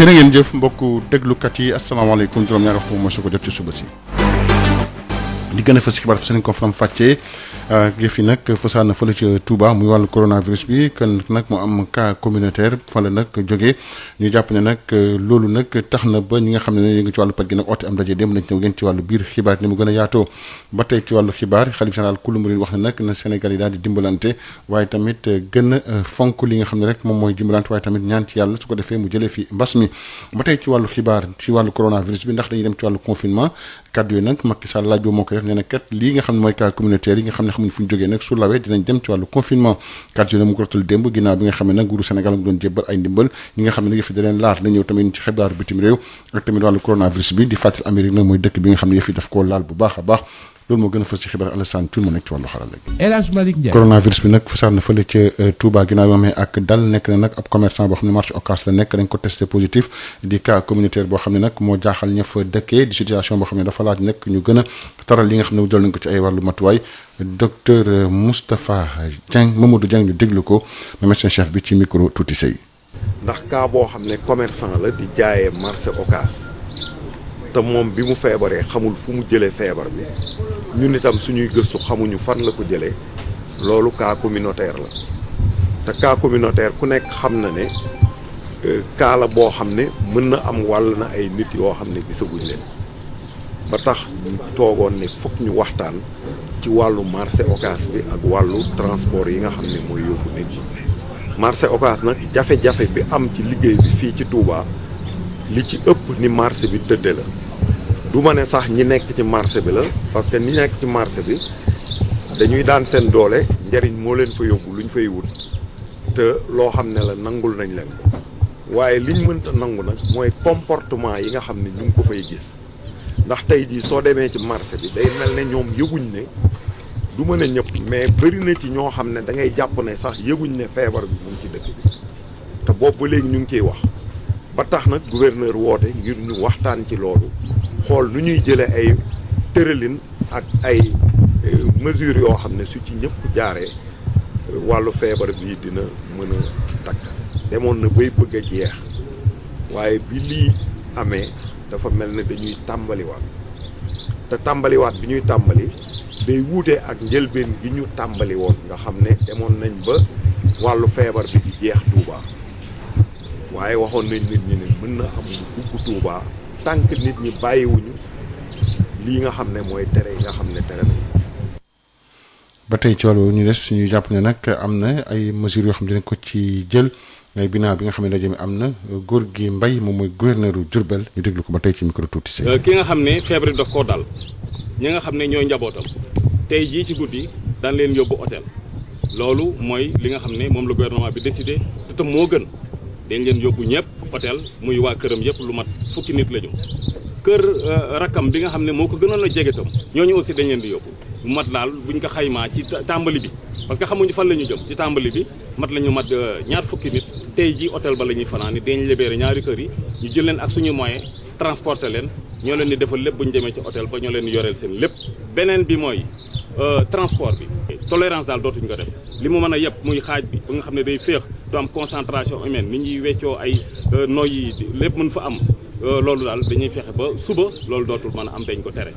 jërë ngeen jëf mbokku déglukat yi asalaamaaleykum juróom-ñaari waxtu mooy su ko jot ci suba si li gën a fës xibaar fa seen ko faram fàccee yëf yi nag fasaan na fële ci Touba muy wàllu coronavirus bi kon nag mu am cas communautaire fa la nag jógee ñu jàpp ne nag loolu nag tax na ba ñi nga xam ne ñu ngi ci wàllu paj gi nag oote am ndaje dem nañ ñëw ngeen ci wàllu biir xibaar ni mu gën a yaatoo ba tey ci wàllu xibaar xalif général kulu murid wax na nag na Sénégal yi daal di dimbalante waaye tamit gën a fonk li nga xam ne rek moom mooy dimbalante waaye tamit ñaan ci yàlla su ko defee mu jëlee fi mbas mi ba tey ci wàllu xibaar ci wàllu coronavirus bi ndax dañuy dem ci wàllu confinement kaddu yooyu nag Macky Sall laaj boobu moo ko def nee na kat lii nga xam ne mooy cas communautaire yi nga xam ne xamuñ fu ñu jógee nag su lawee dinañ dem ci wàllu confinement kaddu yooyu nag mu ko rotal démb ginnaaw bi nga xam ne nag nguuru Sénégal mu doon jébbal ay ndimbal ñi nga xam ne nag yëf yi da leen laal na ñëw tamit ci xibaaru bitim réew ak tamit wàllu coronavirus bi di fàttali Amérique nag mooy dëkk bi nga xam ne yëf yi daf koo laal bu baax a baax loolu moo gën a fës ci xibaar Alassane Thioune mu nekk ci wàllu xarala gi. El Hadj Malick Ndiaye. coronavirus bi nag fasaat na fële ca Touba ginnaaw bi amee ak dal nekk na nag ab commerçant boo xam ne marché Ocass la nekk dañ ko testé positif di cas communautaire boo xam ne nag moo jaaxal ña fa dëkkee di situation boo xam ne dafa laaj nag ñu gën a taral li nga xam ne jël nañ ko ci ay wàllu matuwaay docteur Moustapha Dieng Mamadou Dieng ñu déglu ko médecin chef bi ci micro tuuti sëy ndax cas boo xam ne commerçant la di jaayee marché Ocass te moom bi mu feebaree xamul fu mu jëlee feebar bi ñun itam suñuy gëstu xamuñu fan la ko jëlee loolu cas communautaire la te cas communautaire ku nekk xam na ne cas la boo xam ne mën na am wàll na ay nit yoo xam ne gisaguñ leen ba tax ñu toogoon ne fokk ñu waxtaan ci wàllu marché Ocass bi ak wàllu transport yi nga xam ne mooy yóbbu nit ñi marché Ocass nag jafe-jafe bi am ci liggéey bi fii ci Touba li ci ëpp ni marché bi tëdde la du ma ne sax ñi nekk ci marché bi la parce que ñi nekk ci marché bi dañuy daan seen doole njariñ moo leen fa yóbbu lu ñu fay wut te loo xam ne la nangul nañ leen ko waaye liñ mënta nangu nag mooy comportement yi nga xam ne ñu ngi ko fay gis ndax tey jii soo demee ci marché bi day mel ne ñoom yëguñ ne du mën a ñëpp mais bëri na ci ñoo xam ne da ngay jàpp ne sax yëguñ ne feebar bi mu ngi ci dëkk bi te boobu ba léegi ñu ngi ciy wax ba tax nag gouverneur woote ngir ñu waxtaan ci loolu xool nu ñuy jëlee ay tëralin ak ay mesures yoo xam ne su ci ñëpp jaaree wàllu feebar bi dina mën a takk demoon na bay bëgg a jeex waaye bi lii amee dafa mel ne dañuy tàmbaliwaat te tàmbaliwaat bi ñuy tàmbali day wuute ak njëlbeen gi ñu tàmbali woon nga xam ne demoon nañ ba wàllu feebar bi di jeex Touba waaye waxoon nañ nit ñi ne mën na am lu dugg Touba tant que nit ñi bàyyiwuñu lii nga xam ne mooy tere yi nga xam ne tere nañ ba tey ci wàllu ñu des ñu jàpp ne nag am na ay mesures yoo xam ne dinañ ko ci jël ngay binaa bi nga xam ne ndaje mi am na góor gi Mbaye moom mooy gouverneur u Diourbel ñu déglu ko ba tey ci micro tuuti si. ki nga xam ne feebar daf koo dal ñi nga xam ne ñooy njabootam tey jii ci guddi daan leen yóbbu hôtel loolu mooy li nga xam ne moom la gouvernement bi décidé te tam moo gën dañ leen yóbbu ñëpp hôtel muy waa këram yëpp lu mat fukki nit la ñu kër rakkam bi nga xam ne moo ko gënoon a jege tam ñooñu aussi dañ leen di yóbbu bu mat daal buñ ko xaymaa ci tàmbali bi parce que xamuñu fan la ñu jëm ci tàmbali bi mat la ñu mat ñaar fukki nit tey ji hôtel ba la ñuy fanaan ni dañ libéré ñaari kër yi ñu jël leen ak suñu moyen transporter leen ñoo leen di defal lépp bu ñu demee ci hôtel ba ñoo leen di yoreel seen lépp beneen bi mooy transport bi tolérance daal dootuñu ko def li mu mën a yëpp muy xaaj bi ba nga xam ne day féex du am concentration humaine nit ñuy weccoo ay noyyi lépp mën fa am loolu daal dañuy fexe ba suba loolu dootul mën a am dañ ko tere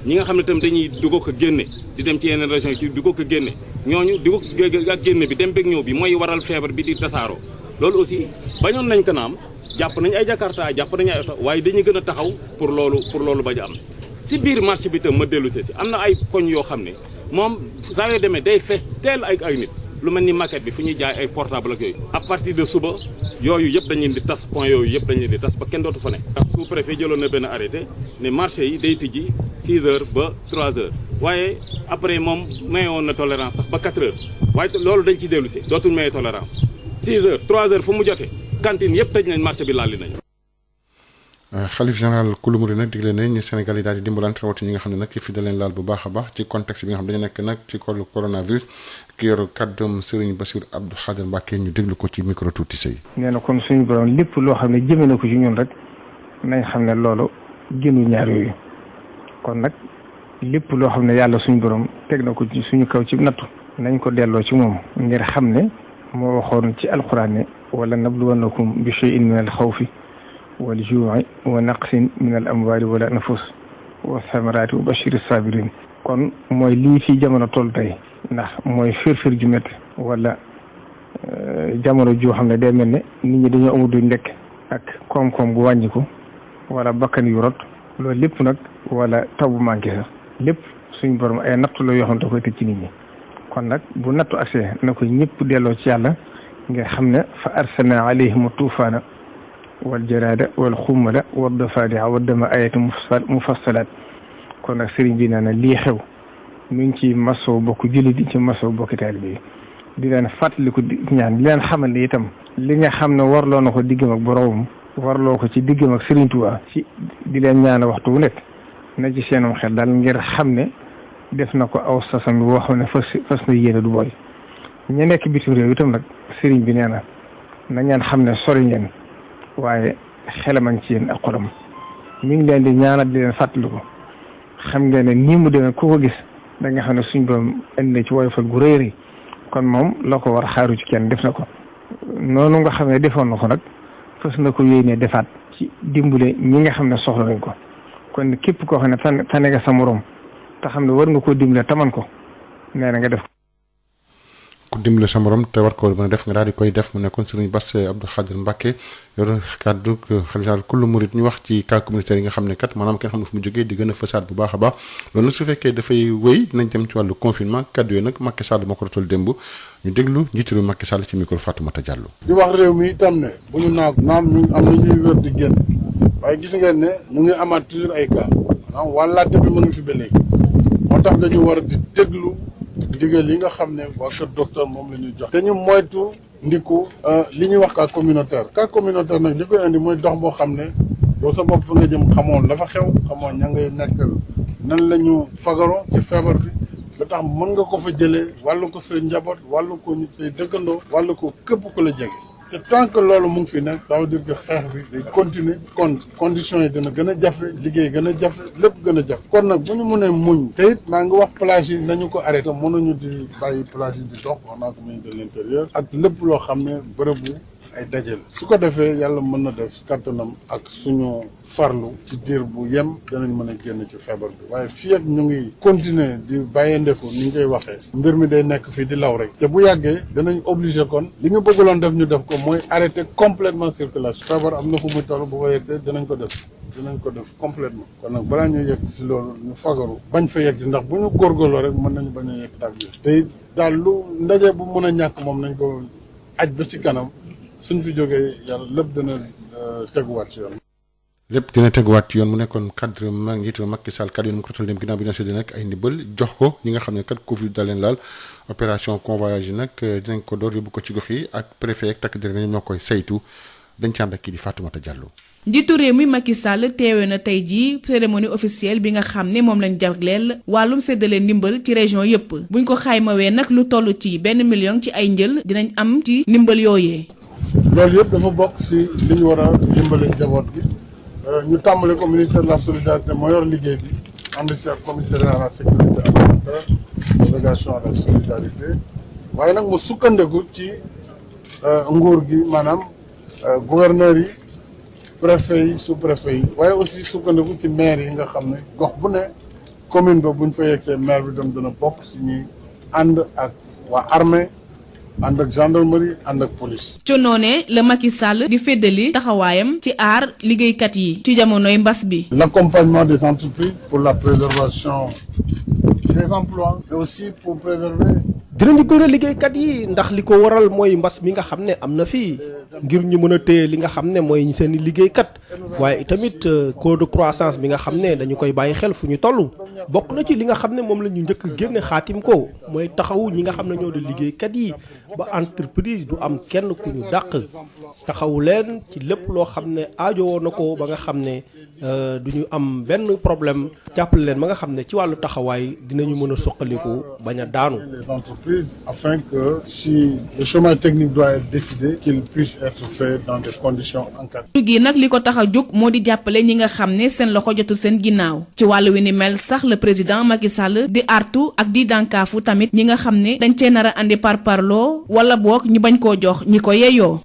ñi nga xam ne tam dañuy dugg ko génne di dem ci yeneen région yi dugg ko génne ñooñu dugg ak génne bi dem bég ñëw bi mooy waral feebar bi di tasaaroo loolu aussi bañoon nañ ko naam jàpp nañ ay jakarta jàpp nañ ay oto waaye dañuy gën a taxaw pour loolu bañ a am si biir marché bi tam ma dellu si am na ay koñ yoo xam ne moom saa yoo demee day fees teel ay nit lu mel ni maquette bi fu ñuy jaay ay portable ak yooyu à partir de suba yooyu yëpp dañu leen di tas point yooyu yëpp dañu leen di tas ba kenn dootu fa ne ndax sous-préfet jëloon na benn arrêté ne marché yi day tijji 6 heures ba 3 heures waaye après moom mayoon na tolérance sax ba 4 heures waaye loolu dañ ciy dellu si dootul maye tolérance 6 heures 3 heures fu mu jotee cantine yëpp tëj nañ marché bi laali nañ xalif général kulu murid nag digle nañ ñu Sénégal yi daal di dimbalante rawati ñi nga xam ne nag fi da leen laal bu baax a baax ci contexte bi nga xam ne dañu nekk nag ci kollu coronavirus ki yor kàddoom Serigne Bassirou Abdou Khadir Mbacké ñu déglu ko ci micro tuuti sëy nee na kon suñu borom lépp loo xam ne jëme na ko ci ñun rek nañ xam ne loolu génnu ñaar yooyu kon nag lépp loo xam ne yàlla suñu borom teg na ko ci suñu kaw ci nattu nañ ko delloo ci moom ngir xam ne moo waxoon ci alxuraan ne wala nabluwannakum bi shay'in min al xawfi wal juu'i wa naqsin min al amwaali wal anfus wa samaraati wa bashiri sabirin kon mooy lii fi jamono toll tey ndax mooy firfir ju métti wala jamono joo xam ne day mel ne nit ñi dañoo amul duñ lekk ak koom-koom gu wàññiku wala bakkan yu rot loolu lépp nag wala taw bu manqué sax lépp suñu borom ay nattu la yoo xam ne da koy tëj ci nit ñi kon nag bu nattu agsee na ko ñëpp delloo ci yàlla nga xam ne fa arsalna alayhim tuufaana wal jaraada wal xummala wad dafaadi'a wad dama ayatin mufassalaat kon nag sëriñ bi nee na lii xew mi ngi ci masoo bokk jullit di ci masoo bokki taalibe bi di leen fàttaliku di ñaan di leen xamal ne itam li nga xam ne warloo na ko diggam ak boroomam warloo ko ci diggam ak Sëriñ Tuubaa ci di leen ñaan waxtu wu nekk na ci seenum xel daal ngir xam ne def na ko aw sasam bi boo xam ne fas na yéene du boy ña nekk bitim réew itam nag sëriñ bi nee na ngeen xam ne sori ngeen waaye xelamañ ci yéen ak xolam mi ngi leen di ñaanal di leen fàttaliku xam ngeen ne nii mu demee ku ko gis da nga xam ne suñ doom indi na ci woyofal gu rëy rëy kon moom la ko war xaaru ci kenn def na ko noonu nga xam ne defoon na ko nag fas na ko yéenee defaat ci dimbale ñi nga xam ne soxla nañ ko kon képp koo xam ne tane nga sa morom te xam ne war nga koo dimbale taman ko nee na nga def ku dimbale sa morom te war ko mën a def nga daal di koy def mu nekkoon Serigne Bass Abdou Khadre Mbacké yor kàddu xalifa kullu murid ñu wax ci cas communautaire yi nga xam ne kat maanaam kenn xam ne fu mu jógee di gën a fësaat bu baax a baax loolu nag su fekkee dafay wéy dinañ dem ci wàllu confinement kàddu yooyu nag Macky Sall moo ko rotal démb ñu déglu njiitu réew Macky Sall ci micro Fatoumata Diallo. di wax réew mi itam ne bu ñu naam ñu am na ñuy wér di génn waaye gis ngeen ne mu ngi amaat toujours ay cas maanaam wàllaate bi mu ngi fi ba léegi moo tax dañu war di déglu ndigal yi nga xam ne waa kër docteur moom la ñuy jox te ñu moytu ndiku li ñuy wax cas communautaire nag li koy indi mooy dox boo xam ne yow sa bopp fa nga jëm xamoon la fa xew xamoon ña ngay nekk nan la ñu fagaro ci feebar bi ba tax mën nga ko fa jëlee wàllu ko say njaboot wàllu ko nit say dëkkandoo wàllu ko képp ku la jege te tant que loolu mu ngi fi nekk ça veut dire que xeex bi day continuer kon conditions yi dina gën a jafe liggéey gën a jafe lépp gën a jafe kon nag bu ñu mënee muñ te it maa ngi wax plage yi nañu ko arrêté mënuñu di bàyyi plage yi di dox wax naa ko ministre de l'intérieur ak lépp loo xam ne bërëbu ay dajale su ko defee yàlla mën na def kattanam ak suñu farlu ci diir bu yem danañ mën a génn ci feebar bi waaye fii ak ñu ngi continuer di bàyyee ndeku ni ñu koy waxee mbir mi day nekk fii di law rek te bu yàggee danañ obligé kon li ñu bëgguloon def ñu def ko mooy arrêter complètement circulation feebar am na fu muy toll bu ko yegsee dinañ ko def complètement kon nag balaa ñu yegg si loolu ñu fagaru bañ fa yegg si ndax bu ñu góorgóorloo rek mën nañu bañ a yegg tàgg yi te daal lu ndaje bu mën a ñàkk moom nañ ko aj ba ci kanam suñ fi jógee yàlla lépp dina teguwaat ci yoon. lépp dina teguwaat ci yoon mu nekkoon cadre njiitu Macky Sall kaddu yi mu ko toll dem ginnaaw bi ñu séddee nag ay ndimbal jox ko ñi nga xam ne kat Covid da leen laal opération convoyage yi nag dinañ ko door yóbbu ko ci gox yi ak préfet ak takk der ñoom ñoo koy saytu dañ ci ànd ak kii di Fatoumata Diallo. njiitu réew mi Macky Sall teewe na tey jii cérémonie officielle bi nga xam ne moom lañ jagleel wàllum séddale ndimbal ci région yépp buñ ko xaymawee nag lu toll ci 1 million ci ay njël dinañ am ci ndimbal yooyee. loolu yëpp dafa bokk ci li ñu war a dimbale njaboot gi ñu tàmbale ko ministère de la solidarité moo yor liggéey bi ànd ci ak commissariat à la sécurité alimentaire délégation à la solidarité waaye nag mu sukkandiku ci nguur gi maanaam gouverneurs yi préfet yi sous préfet yi waaye aussi sukkandiku ci maire yi nga xam ne gox bu ne commune ba buñ fa yegsee maire bi dem dana bokk si ñuy ànd ak waa armée ànd ak gendarmerie ànd ak police. ci noonee la Macky Sall di féddali taxawaayam ci aar liggéeykat yi ci jamonoy mbas bi. l'accompagnement des entreprises pour la préservation des emplois et aussi pour préserver. dinañu gunge liggéeykat yi ndax li ko waral mooy mbas mi nga xam ne am na fii ngir ñu mën a téye li nga xam ne mooy seen i liggéeykat waaye itamit taux de croissance bi nga xam ne dañu koy bàyyi xel fu ñu toll bokk na ci li nga xam ne moom la ñu njëkk génne xaatim ko mooy taxawu ñi nga xam ne ñoo di liggéeykat yi ba entreprise du am kenn ku ñu dàq taxawu leen ci lépp loo xam ne aajowoo na ko ba nga xam ne du ñu am benn problème jàppale leen ba nga xam ne ci wàllu taxawaay dinañu mën a suqaliku bañ a daanu. Afin que si le chômage technique doit être décidé qu'il puisse être fait dans des conditions encadrées. gi nag li ko tax a jóg moo di jàppale ñi nga xam ne seen loxo jotul seen ginnaaw ci wàllu wi ni mel sax le président Macky Sall di artu ak di dànkaafu tamit ñi nga xam ne dañ cee nar a andi parparloo wala boog ñu bañ koo jox ñi ko yeyoo.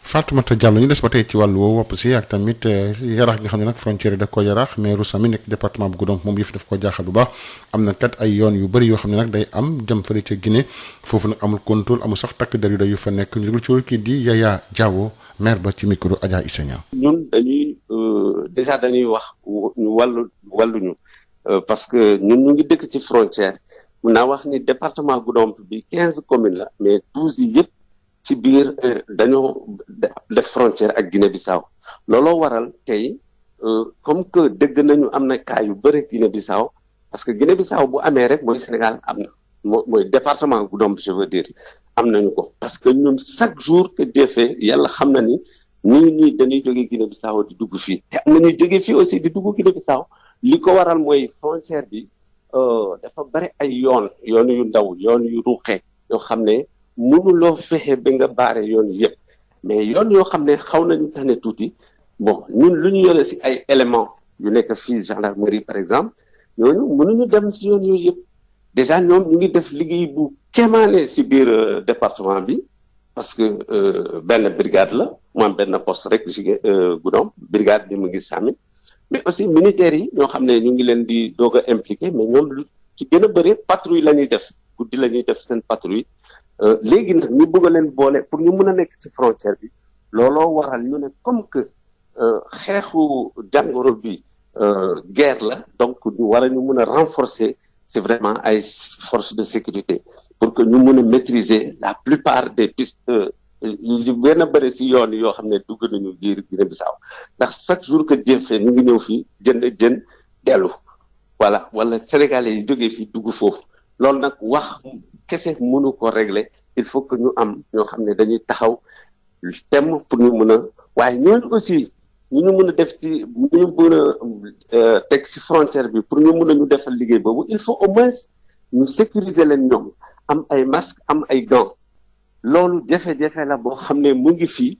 Fatoumata Diallo ñu des ba tey ci wàllu woowu wopp si ak tamit yaraax gi nga xam ne nag frontière yi daf ko yaraax mais Rousami nekk département bu Goudomp moom yëf daf ko jaaxal bu baax am na kat ay yoon yu bëri yoo xam ne nag day am jëm fële ca Guinée foofu nag amul contrôle amul sax takk der yu day yu fa nekk ñu déglu ci kii di Yaya Diawo maire ba ci micro Adja Issegna. ñun dañuy déjà dañuy wax ñu wàlluñu parce que ñun ñu ngi dëkk ci frontière mun naa wax ni département Goudomp bi 15 communes la mais 12 yi yëpp ci biir dañoo def frontière ak Guinée-Bissau looloo waral tey comme que dëgg nañu am na cas yu bëri Guinée-Bissau parce que Guinée-Bissau bu amee rek mooy Sénégal am na mooy département Goudomp je veux dire am nañu ko parce que ñun chaque jour que jëfee yàlla xam na ni ñii dañuy jógee Guinée-Bissau di dugg fii te am na ñuy jógee fii aussi di dugg Guinée-Bissau li ko waral mooy frontière bi dafa bëri ay yoon yu ndaw yoon yu ruuxee yoo xam ne mënuloo fexe ba nga baare yoon yëpp mais yoon yoo xam ne xaw nañu tane tuuti bon ñun lu ñu yore si ay éléments yu nekk fii gendarmerie par exemple ñooñu mënuñu dem si yoon yooyu yëpp déjà ñoom ñu ngi def liggéey bu kéemaane si biir département bi parce que benn brigade la mu am benn poste rek si Goudomp brigade bi mu ngi sàmmi mais aussi militaires yi ñoo xam ne ñu ngi leen di doog a impliqué mais ñoom lu ci gën a bëri patrouille la ñuy def guddi la ñuy def seen patrouille léegi nag ñu bëgg a leen boole pour ñu mun a nekk ci frontière bi looloo waral ñu ne comme que xeexu jàngoro bi guerre la donc ñu war a ñu mun a renforcer c'est vraiment ay forces de sécurité pour que ñu mun a maîtriser la plupart des pistes yu gën a bëri si yoon yoo xam ne dugg nañu biir Guinée-Bissau ndax chaque jour que jëfee ñu ngi ñëw fii jën dellu voilà wala sénégalais yi jógee fii dugg foofu loolu nag wax kese mënu ko régler il faut que ñu am ñoo xam ne dañuy taxaw thème pour ñu mun a waaye ñooñu aussi ñu mun a def ci ñu mun a teg si frontière bi pour ñu mun a ñu defal liggéey boobu il faut au moins ñu sécuriser leen ñoom am ay masques am ay gants loolu jafe-jafe la boo xam ne mu ngi fii.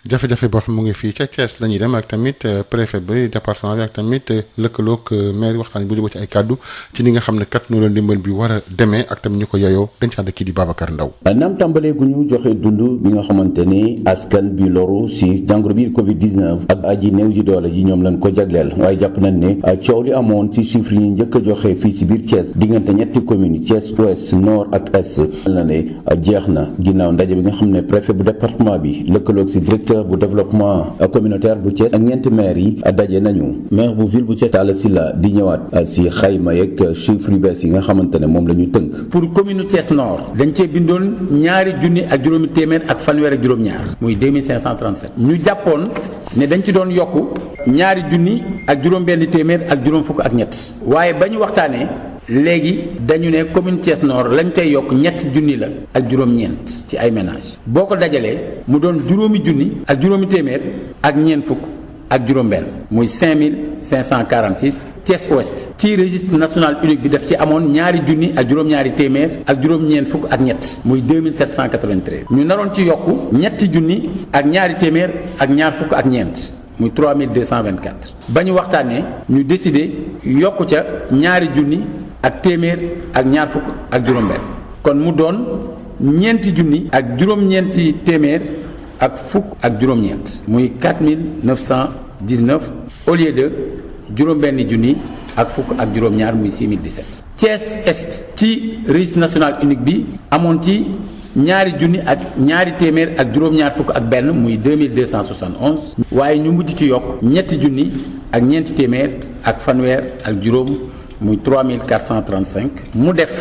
jafe-jafe boo xam mu ngi fii ca Thiès la ñuy dem ak tamit préfet bi département bi ak tamit lëkkaloog maire waxtaan bu jubóo ci ay kàddu ci ni nga xam ne kat noonu la ndimbal bi war a demee ak tamit ñu ko yeyoo dañ ci ànd kii di Babacar Ndaw naam tàmbalee gu ñu joxe dund bi nga xamante ni askan bi loru si jàngoro bi Covid 19 ak aji néew ji doole ji ñoom lañ ko jagleel waaye jàpp nañ ne coow li amoon ci chiffre yi njëkk a joxe fii si biir Thiès diggante ñetti communes Thiès ouest nord ak est na ne jeex na ginnaaw ndaje bi nga xam ne préfet bu département bi lëkkaloog si directeur bu développement communautaire bu Thiès ak ñeenti maire yi daje nañu maire bu ville bu Thiès Talla Sylla di ñëwaat si xayma yeeg chiffre yu bees yi nga xamante ne moom la ñu tënk. pour commune Thiès Nord dañ cee bindoon ñaari junni ak juróomi téeméer ak fanweer ak juróom-ñaar muy 2537 ñu jàppoon ne dañ ci doon yokku ñaari junni ak juróom-benn téeméer ak juróom fukk ak ñett waaye ba ñu waxtaanee. léegi dañu ne commune Thiès Nord lañ koy yokk ñetti junni la ak juróom-ñeent ci ay ménages boo ko dajalee mu doon juróomi junni ak juróomi téeméer ak ñeent fukk ak juróom-benn muy 5546 Thiès Ouest ci registre national unique bi daf ci amoon ñaari junni ak juróom-ñaari téeméer ak juróom-ñeent fukk ak ñett muy 2793 ñu naroon ci yokk ñetti junni ak ñaari téeméer ak ñaar fukk ak ñeent. muy 3224 ba ñu waxtaanee ñu décidé yokk ca ñaari junni ak téeméer ak ñaar fukk ak juróom-benn kon mu doon ñeenti junni ak juróom-ñeenti téeméer ak fukk ak juróom-ñeent muy 4919 au lieu de juróom-benni junni ak fukk ak juróom-ñaar muy 6017. Thiès Est ci registre national unique bi amoon ci. ñaari junni ak ñaari téeméer ak juróom-ñaar fukk ak benn muy 2271 waaye ñu mujj ci yokk ñetti junni ak ñeenti téeméer ak fanweer ak juróom muy 3435 mu def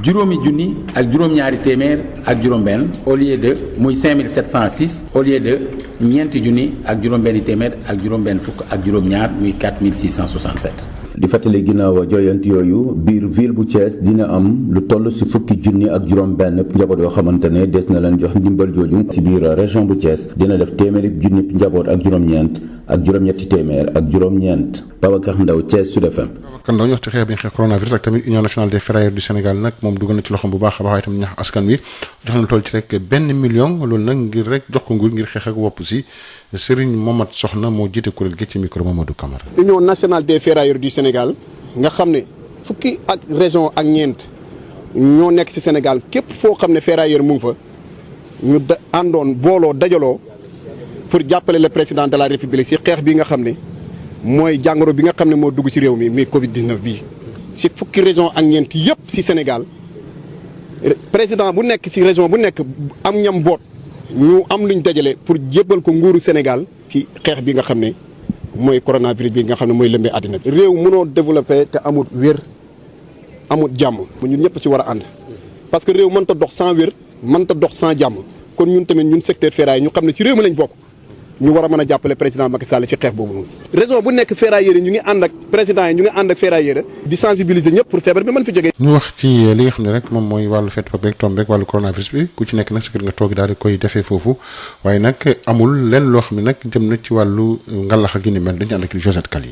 juróomi junni ak juróom-ñaari téeméer ak juróom-benn au lieu de muy 5706 au lieu de ñeenti junni ak juróom-benni téeméer ak juróom-benn fukk ak juróom-ñaar muy 4667. di fàttali ginnaaw jooyant yooyu biir ville bu Thiès dina am lu toll si fukki junni ak juróom-benn njaboot yoo xamante ne des na leen jox ndimbal jooju si biir région bu Thiès dina def téeméeri junni njaboot ak juróom-ñeent ak juróom-ñetti téeméer ak juróom-ñeent Babacar Ndaw Thiès Sud FM. Babacar Ndaw ñu wax ci xeex bi ñu xeex coronavirus ak tamit Union nationale des ferrailleurs du Sénégal nag moom dugg na ci loxoom bu baax a baax waaye tamit ñax askan wi jox na lu toll ci rek 1 million loolu nag ngir rek jox ko nguur ngir xeex ak wopp si Serigne Momad Soxna moo jiite kuréel gi ci micro Mamadou Camara. Union nationale des ferrailleurs du Sénégal nga xam ne fukki ak région ak ñeent ñoo nekk ci Sénégal képp foo xam ne ferrailleur mu ngi fa ñu àndoon booloo dajaloo pour jàppale le président de la république ci xeex bi nga xam ne mooy jàngoro bi nga xam ne moo dugg ci réew mi muy Covid 19 bii. ci fukki région ak ñeent yëpp ci Sénégal président bu nekk ci région bu nekk am ñam boot ñu am luñ dajale pour jébbal ko nguuru Sénégal ci xeex bi nga xam ne mooy coronavirus bi nga xam ne mooy lëmbee àddina bi. réew mënoo développé te amul wér amul jàmm ñun ñëpp ci war a ànd parce que réew mënta dox sans wér mënta dox sans jàmm kon ñun tamit ñun secteur ferraille ñu xam ne ci réew mi lañ bokk. ñu war a mën a jàppale président Macky Sall ci xeex boobu noonu. raison bu nekk ferrailleurs yi ñu ngi ànd ak président yi ñu ngi ànd ak ferrailleurs di sensibiliser ñëpp pour feebar bi mën fi jógee. ñu wax ci li nga xam ne rek moom mooy wàllu fête beeg tombe beeg wàllu coronavirus bi ku ci nekk nag sa kër nga toog daal di koy defee foofu waaye nag amul lenn loo xam ne nag jëm na ci wàllu ngalax ak yu ni mel dañu ànd ak Josette Kali.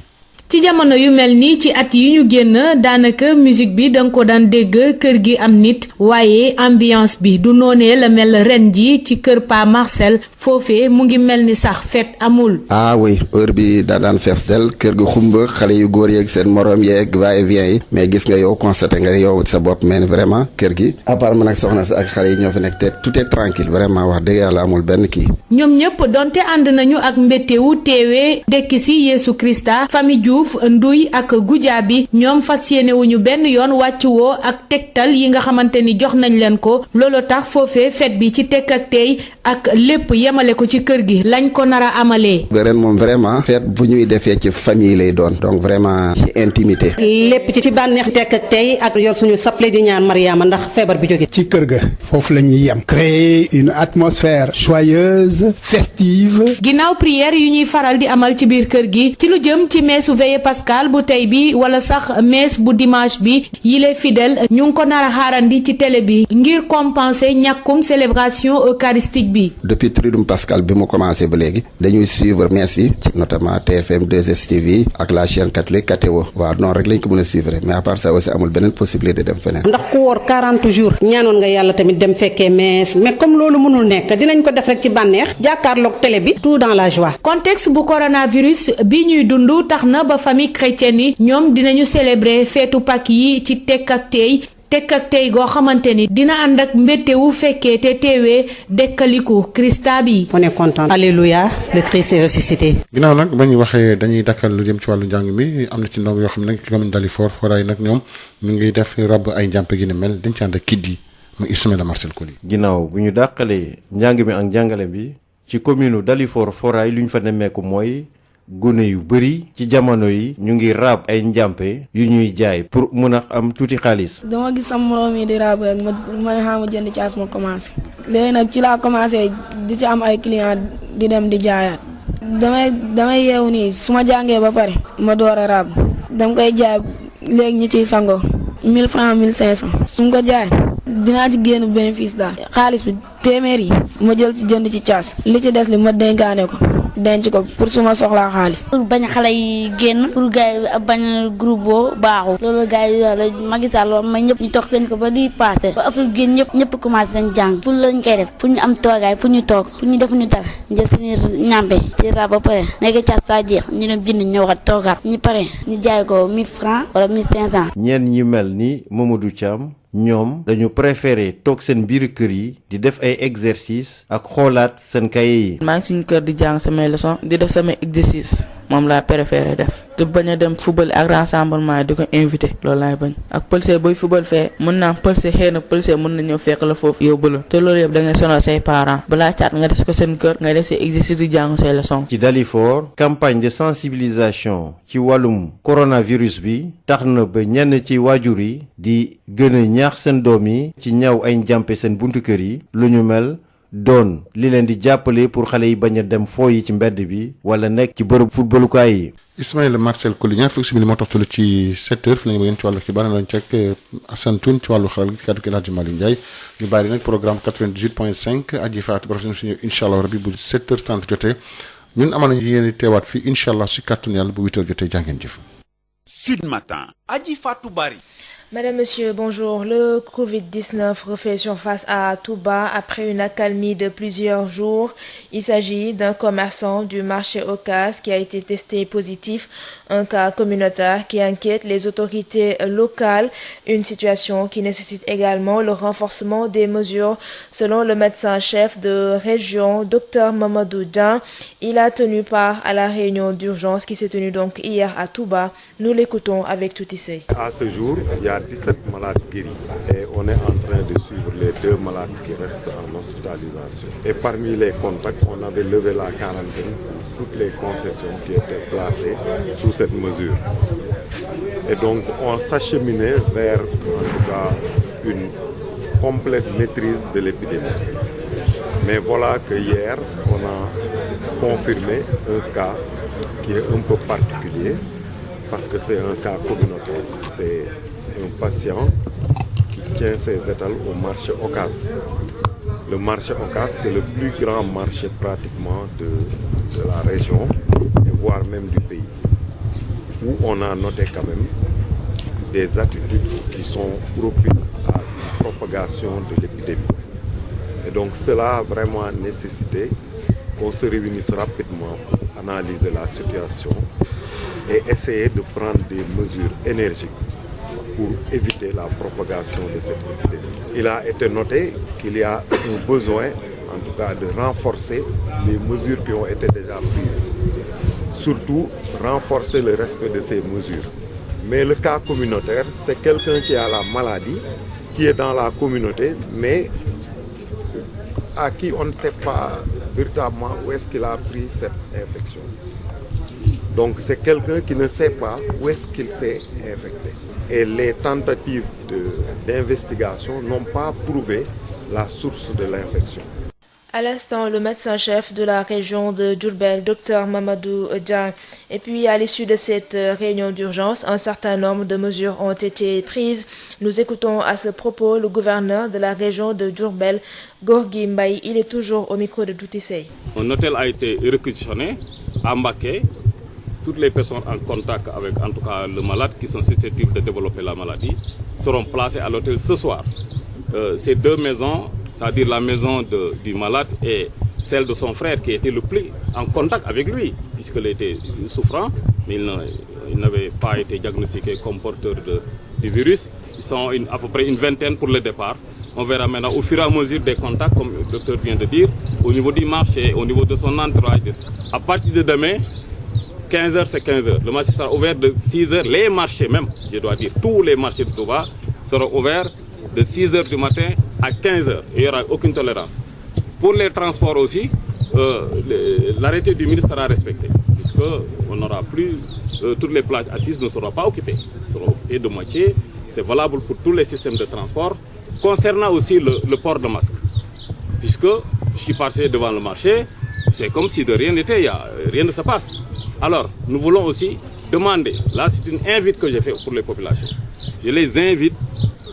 ci jamono yu mel nii ci at yi ñu génn daanaka musique bi danga ko daan dégg kër gi am nit waaye ambiance bi du noonee la mel ren ji ci kër Pa Marcel foofee mu ngi mel ni sax fête amul. ah oui heure bi daa daan fees del kër gi xumba xale yu góor yeeg seen morom yeeg va et vient yi mais gis nga yow constaté nga yow sa bopp mais vraiment kër gi à part man ak soxna si ak xale yi ñoo fi nekk te tout est tranquille vraiment wax dëgg yàlla amul benn kii. ñoom ñëpp donte ànd nañu ak mbettewu teewee dekki si Yeesu Krista famille Diouf Nduy ak Goudia bi ñoom fas yéene wuñu benn yoon wàccu woo ak tegtal yi nga xamante ni jox nañ leen ko loolu tax foofee fête bi ci tekk ak tey ak lépp yemale ko ci kër gi lañ ko nar a amalee. ren moom vraiment fête bu ñuy defee ci famille lay doon donc vraiment ci intimité. lépp ci bànneex tekk ak tey ak yor suñu saple di ñaan Mariama ndax feebar bi jóge ci kër ga foofu la ñuy yem. créer une atmosphère joyeuse festive. ginnaaw prière yu ñuy faral di amal ci biir kër gi ci lu jëm ci meesu veillée pascal bu tey bi wala sax mees bu dimanche bi yile fidèle ñu ngi ko nar a xaarandi ci télé bi ngir compenser ñàkkum célébration eucharistique bi. depuis Triduum Pascal bi mu commencé ba léegi dañuy suivre mees yi notamment TFM 2STV ak la chaîne catholique KTO waaw noonu rek lañ ko mën a suivre mais à part ça aussi amul beneen possibilité dem feneen. ndax ku woor 40 jours ñaanoon nga yàlla tamit dem fekkee mees mais comme loolu mënul nekk dinañ ko def rek ci bànneex jàkkaarloog télé bi tout dans la joie. contexte bu coronavirus bi ñuy dund tax na ba famille chrétienne yi ñoom dinañu célébrer feetu Pâques yi ci tekk ak tey goo xamante ni dina ànd ak mbettewu fekkee te teewee dekkaliku Christa bi. on est content. alléluia le Christ est ressuscité. ginnaaw nag ba ñu waxee dañuy dakkal lu jëm ci wàllu njàng mi am na ci ndongo yoo xam ne nag commune Dalifort Foirail nag ñoom ñu ngi def rab ay njàmpe gi ne mel dañ ci ànd ak kii mu Ismaïla Marcel Koli. ginnaaw bu ñu dàqalee njàng mi ak njàngale bi ci commune Dalifort Foirail lu ñu fa nemmeeku mooy. gune yu bëri ci jamono yi ñu ngi raab ay njàmpe yu ñuy jaay pour mun a am tuuti xaalis. dama gis sama moroom yi di raab rek ma ne xam jënd caas ma commencé. léegi nag ci laa commencé di ci am ay client di dem di jaayaat. damay yeewu nii su ma jàngee ba pare ma door a raab dama koy jaay léegi ñi ciy sangoo 1000 francs 1500 su ma ko jaay dinaa ci génn bénéfice daal. xaalis bi téeméer yi ma jël ci jënd ci caas li ci des li ma dénkaane ko. denc ko pour suma soxlaa xaalis. pour bañ xale yi génn pour gars yi bañ groupe boo baaxul loolu gars yi la Macky Sall may ñëpp ñu toog seen ko ba di passé ba affaire génn ñëpp commencé seen jàng pour lañ koy def pour ñu am toogaay pour ñu toog pour ñu defuñu dara njël seen ñàmpe ci ra ba pare nekk caat saa jeex ñu dem jënd ñëwaat toogaat ñu pare ñu jaay ko 1000 francs wala 1500. ñenn ñi mel ni Mamadou Thiam ñoom dañu préféré toog seen biir kër yi di def ay exercice ak xoolaat seen cahier yi. maa ngi suñu kër di jàng samay leçon di def samay exercice moom laa préféré def te bañ a dem football ak rassemblement yi di ko invité loolu laay bañ ak pëlse booy football fee mën naa pëlse xëy na pëlse mën na ñëw fekk la foofu yóbbu la te loolu yëpp da ngay sonal say parents balaa caat nga def ko seen kër nga def say exercice di jàng say leçon. ci Dalifort campagne de sensibilisation ci wàllum coronavirus bi tax na ba ñenn ci waajur yi di gën a ñaax seen doom yi ci ñaw ay njàmpe seen buntu kër yi lu ñu mel doon li leen di jàppale pour xale yi bañ a dem foo yi ci mbedd bi wala nekk ci bërëb footballukaay yi. Ismaïla Marcel Koli ñaar fukki simili moo toftalu ci 7h fi la ñu bëgg ci wàllu xibaar lañ cek Assane Thioune ci wàllu xaral gi kàddu gi El Hadji Malick Ndiaye ñu bàyyi nag programme 98.5 aji faatu professeur suñu incha allah rabi bu 7h30 jotee ñun amal nañu yéen teewaat fii incha allah si kàttanu yàlla bu 8h jotee jàngeen jëf. Sud Matin aji faatu bari. Madame, Monsieur, bonjour. Le Covid-19 refait surface à Touba après une accalmie de plusieurs jours. Il s'agit d'un commerçant du marché Ocass qui a été testé positif, un cas communautaire qui inquiète les autorités locales, une situation qui nécessite également le renforcement des mesures. Selon le médecin-chef de région, Dr Mamadou Dian, il a tenu part à la réunion d'urgence qui s'est tenue donc hier à Touba. Nous l'écoutons avec Toutissé. À ce jour, il y a 17 malades guéris et on est en train de suivre les 2 malades qui restent en hospitalisation. Et parmi les contacts, on avait levé la quarantaine pour toutes les concessions qui étaient placées sous cette mesure. Et donc on s'acheminait vers en tout cas une complète maîtrise de l'épidémie. Mais voilà que hier, on a confirmé un cas qui est un peu particulier parce que c'est un cas communautaire. C'est un patient qui tient ses étals au marché Ocass. Le marché Ocass, c'est le plus grand marché pratiquement de la région, voire même du pays, où on a noté quand même des attitudes qui sont propices à une propagation de l'épidémie. Et donc cela a vraiment nécessité qu'on se réunisse rapidement pour analyser la situation et essayer de prendre des mesures énergiques pour éviter la propagation de cette épidémie. Il a été noté qu'il y a un besoin, en tout cas, de renforcer les mesures qui ont été déjà prises. Surtout, renforcer le respect de ces mesures. Mais le cas communautaire, c'est quelqu'un qui a la maladie, qui est dans la communauté, mais à qui on ne sait pas véritablement où est-ce qu'il a pris cette infection. Donc c'est quelqu'un qui ne sait pas où est-ce qu'il s'est infecté. Et les tentatives d'investigation n'ont pas prouvé la source de l'infection. À l'instant, le médecin-chef de la région de Diourbel, Dr Mamadou Dian. Et puis, à l'issue de cette réunion d'urgence, un certain nombre de mesures ont été prises. Nous écoutons à ce propos le gouverneur de la région de Diourbel, Gorgui Mbaye. Il est toujours au micro de Doutissé. Un hôtel a été réquisitionné à Mbacké. Toutes les personnes en contact avec, en tout cas, le malade qui sont susceptibles de développer la maladie seront placées à l'hôtel ce soir. Ces 2 maisons, c'est-à-dire la maison du malade et celle de son frère qui était le plus en contact avec lui, puisqu'il était souffrant, mais il n'avait pas été diagnostiqué comme porteur du virus. Ils sont à peu près une vingtaine pour le départ. On verra maintenant au fur et à mesure des contacts, comme le docteur vient de dire, au niveau du marché, au niveau de son entourage. À partir de demain, 15h, c'est 15h. Le marché sera ouvert de 6h. Les marchés même, je dois dire, tous les marchés de Touba seront ouverts de 6h du matin à 15h. Il n'y aura aucune tolérance. Pour les transports aussi, l'arrêté du ministre sera respecté, puisqu'on n'aura plus, toutes les places assises ne seront pas occupées. Elles seront occupées de moitié. C'est valable pour tous les systèmes de transport. Concernant aussi le port de masque, puisque je suis passé devant le marché, c'est comme si de rien n'était, rien ne se passe. Alors, nous voulons aussi demander, là c'est une invite que j'ai fait pour les populations, je les invite,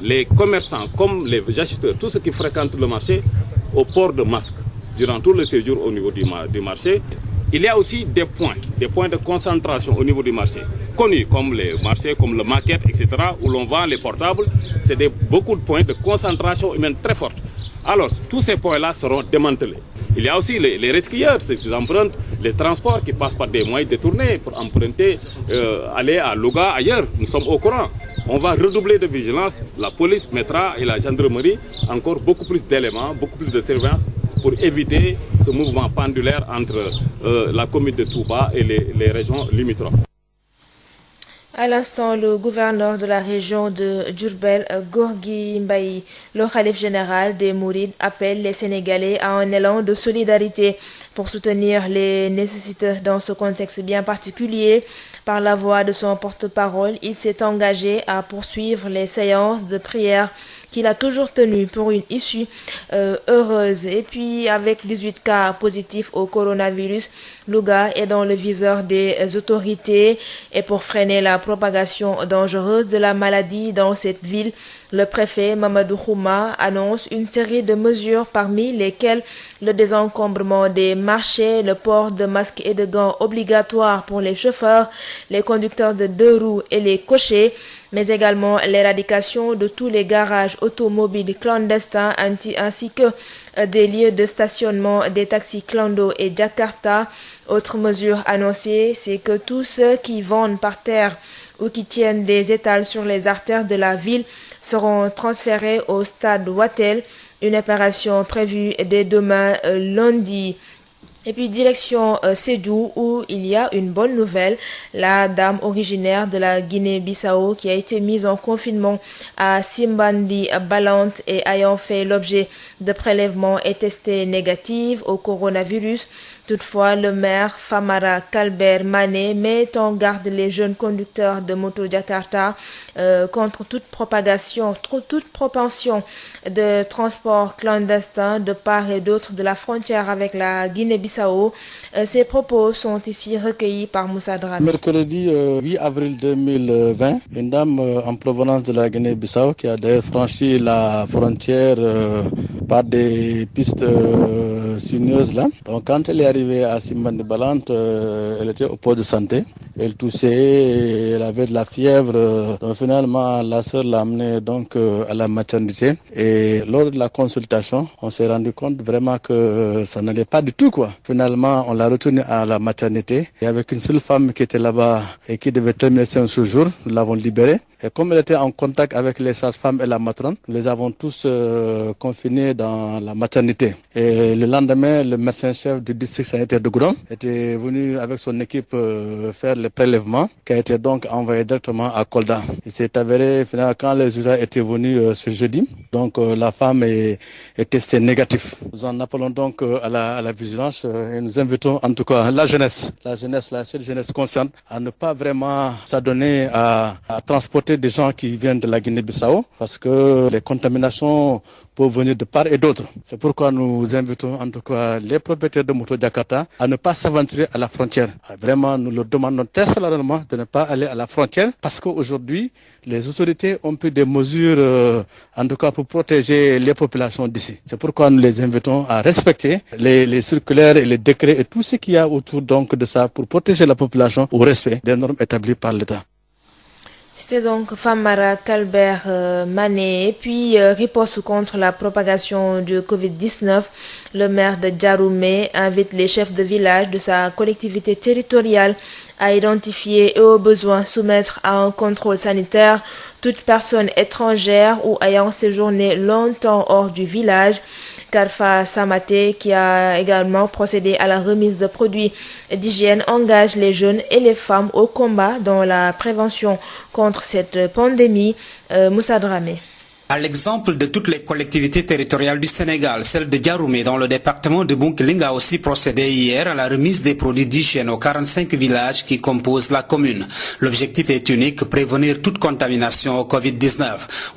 les commerçants comme les acheteurs, tous ceux qui fréquentent le marché, au port de masque durant tout le séjour au niveau du marché. Il y a aussi des points de concentration au niveau du marché, connus comme les marchés, comme le market, etc., où l'on vend les portables. C'est beaucoup de points de concentration humaine très forte. Alors, tous ces points-là seront démantelés. Il y a aussi les resquilleurs, ces empreintes, les transports qui passent par des moyens détournés pour emprunter, aller à Louga, ailleurs. Nous sommes au courant. On va redoubler de vigilance. La police mettra et la gendarmerie encore beaucoup plus d'éléments, beaucoup plus de surveillance pour éviter ce mouvement pendulaire entre la commune de Touba et les régions limitrophes. À l'instant, le gouverneur de la région de Diourbel, Gorgui Mbaye, le khalife général des Mourides, appelle les Sénégalais à un élan de solidarité pour soutenir les nécessiteux dans ce contexte bien particulier. Par la voix de son porte-parole, il s'est engagé à poursuivre les séances de prière qu'il a toujours tenues pour une issue heureuse. Et puis, avec 18 cas positifs au coronavirus, Louga est dans le viseur des autorités. Et pour freiner la propagation dangereuse de la maladie dans cette ville, le préfet Mamadou Khouma annonce une série de mesures parmi lesquelles le désencombrement des marché, le port de masques et de gants obligatoire pour les chauffeurs, les conducteurs de 2 roues et les cochers, mais également l'éradication de tous les garages automobiles clandestins ainsi que des lieux de stationnement des taxis clando et Jakarta. Autre mesure annoncée, c'est que tous ceux qui vendent par terre ou qui tiennent des étals sur les artères de la ville seront transférés au stade Wattel, une opération prévue dès demain lundi. Et puis direction Sédhiou où il y a une bonne nouvelle. La dame originaire de la Guinée-Bissau qui a été mise en confinement à Simbandi Balante et ayant fait l'objet de prélèvements est testée négative au coronavirus. Toutefois, le maire Famara Kalber Mané met en garde les jeunes conducteurs de moto Jakarta contre toute propagation, toute propension de transport clandestin de part et d'autre de la frontière avec la Guinée-Bissau. Ces propos sont ici recueillis par Moussa Dramé. Mercredi 8 avril 2020, une dame en provenance de la Guinée-Bissau qui a d'ailleurs franchi la frontière par des pistes sinueuses là. Donc quand elle est arrivée à Simbandi Balante, elle était au poste de santé. Elle toussait, elle avait de la fièvre. Donc finalement, la sœur l'a amenée donc à la maternité. Et lors de la consultation, on s'est rendu compte vraiment que ça n'allait pas du tout quoi. Finalement, on l'a retournée à la maternité. Et avec une seule femme qui était là-bas et qui devait terminer son séjour, nous l'avons libérée. Et comme elle était en contact avec les sages-femmes et la matrone, nous les avons tous confinés dans la maternité. Et le lendemain, le médecin-chef du district sanitaire de Goudomp était venu avec son équipe faire le prélèvement qui a été donc envoyé directement à Kolda. Il s'est avéré finalement quand les résultats étaient venus ce jeudi, donc la femme est testée négative. Nous en appelons donc à la vigilance et nous invitons en tout cas la cette jeunesse consciente à ne pas vraiment s'adonner à transporter des gens qui viennent de la Guinée-Bissau parce que les contaminations peuvent venir de part et d'autre. C'est pourquoi nous invitons en tout cas les propriétaires de moto Jakarta à ne pas s'aventurer à la frontière. Vraiment, nous leur demandons très solennellement de ne pas aller à la frontière parce qu'aujourd'hui, les autorités ont pris des mesures en tout cas pour protéger les populations d'ici. C'est pourquoi nous les invitons à respecter les circulaires et les décrets et tout ce qu'il y a autour donc de ça pour protéger la population au respect des normes établies par l'État. C'était donc Famara Kalber Mané. Et puis, riposte contre la propagation du Covid-19, le maire de Djaroumé invite les chefs de village de sa collectivité territoriale à identifier et au besoin soumettre à un contrôle sanitaire toute personne étrangère ou ayant séjourné longtemps hors du village. Karfa Samaté, qui a également procédé à la remise de produits d'hygiène, engage les jeunes et les femmes au combat dans la prévention contre cette pandémie. Moussa Dramé. À l'exemple de toutes les collectivités territoriales du Sénégal, celle de Djaroumé dans le département de Bounkiling a aussi procédé hier à la remise des produits d'hygiène aux 45 villages qui composent la commune. L'objectif est unique, prévenir toute contamination au Covid-19.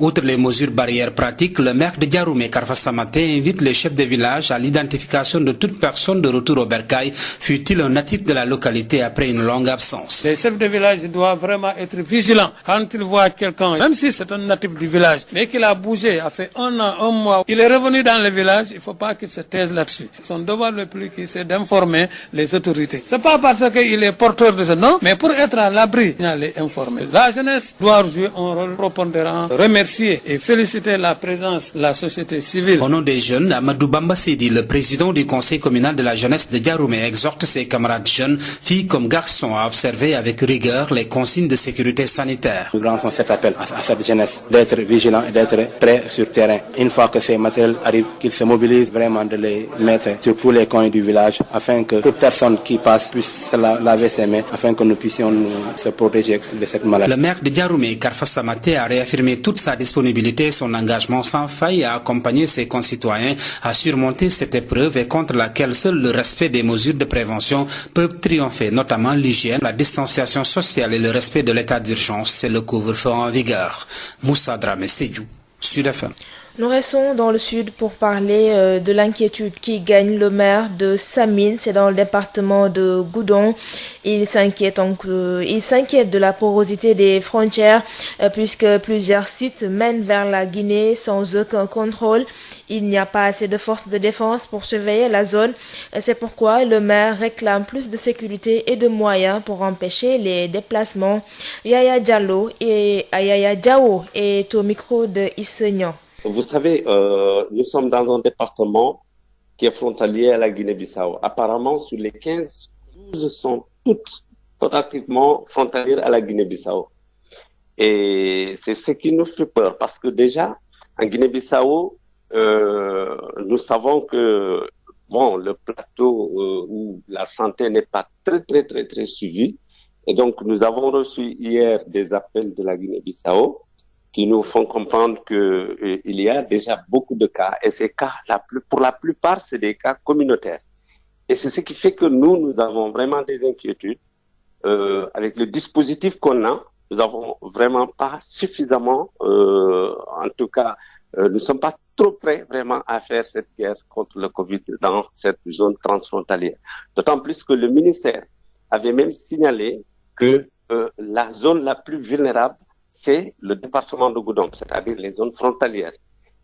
Outre les mesures barrières pratiques, le maire de Djaroumé, Karfa Samaté, invite les chefs de village à l'identification de toute personne de retour au bercail, fût-il un natif de la localité après une longue absence. Les chefs de village doivent vraiment être vigilants quand ils voient quelqu'un, même si c'est un natif du village, mais qu'il a bougé, a fait un an, un mois, il est revenu dans le village, il ne faut pas qu'il se taise là-dessus. Son devoir le plus qui c'est d'informer les autorités. C'est pas parce qu'il est porteur de ce nom, mais pour être à l'abri, il les informer. La jeunesse doit jouer un rôle prépondérant, remercier et féliciter la présence de la société civile. Au nom des jeunes, Amadou Bamba Sidi, le président du conseil communal de la jeunesse de Djaroumé, exhorte ses camarades jeunes, filles comme garçons, à observer avec rigueur les consignes de sécurité sanitaire. Nous lançons cet appel à cette jeunesse d'être vigilant et d'être prêt sur terrain. Une fois que ces matériels arrivent, qu'ils se mobilisent vraiment de les mettre sur tous les coins du village afin que toute personne qui passe puisse se laver ses mains afin que nous puissions se protéger de cette maladie. Le maire de Djaroumé, Karfa Samaté, a réaffirmé toute sa disponibilité et son engagement sans faille à accompagner ses concitoyens à surmonter cette épreuve et contre laquelle seul le respect des mesures de prévention peuvent triompher, notamment l'hygiène, la distanciation sociale et le respect de l'état d'urgence. C'est le couvre-feu en vigueur. Moussa Dramé, Sédhiou, Sud FM. Nous restons dans le sud pour parler de l'inquiétude qui gagne le maire de Samine, c'est dans le département de Goudon. Il s'inquiète de la porosité des frontières puisque plusieurs sites mènent vers la Guinée sans aucun contrôle. Il n'y a pas assez de forces de défense pour surveiller la zone. C'est pourquoi le maire réclame plus de sécurité et de moyens pour empêcher les déplacements. Yaya Diallo est au micro de Isseignan. Vous savez, nous sommes dans un département qui est frontalier à la Guinée-Bissau. Apparemment, sur les 15, 12 sont toutes pratiquement frontalières à la Guinée-Bissau. Et c'est ce qui nous fait peur, parce que déjà, en Guinée-Bissau, nous savons que le plateau où la santé n'est pas très suivie. Et donc, nous avons reçu hier des appels de la Guinée-Bissau qui nous font comprendre que il y a déjà beaucoup de cas. Et ces cas, pour la plupart, c'est des cas communautaires. Et c'est ce qui fait que nous avons vraiment des inquiétudes. Avec le dispositif qu'on a, nous n'avons vraiment pas suffisamment, en tout cas, nous ne sommes pas trop prêts vraiment à faire cette guerre contre le Covid dans cette zone transfrontalière. D'autant plus que le ministère avait même signalé que la zone la plus vulnérable, c'est le département de Goudon, c'est-à-dire les zones frontalières.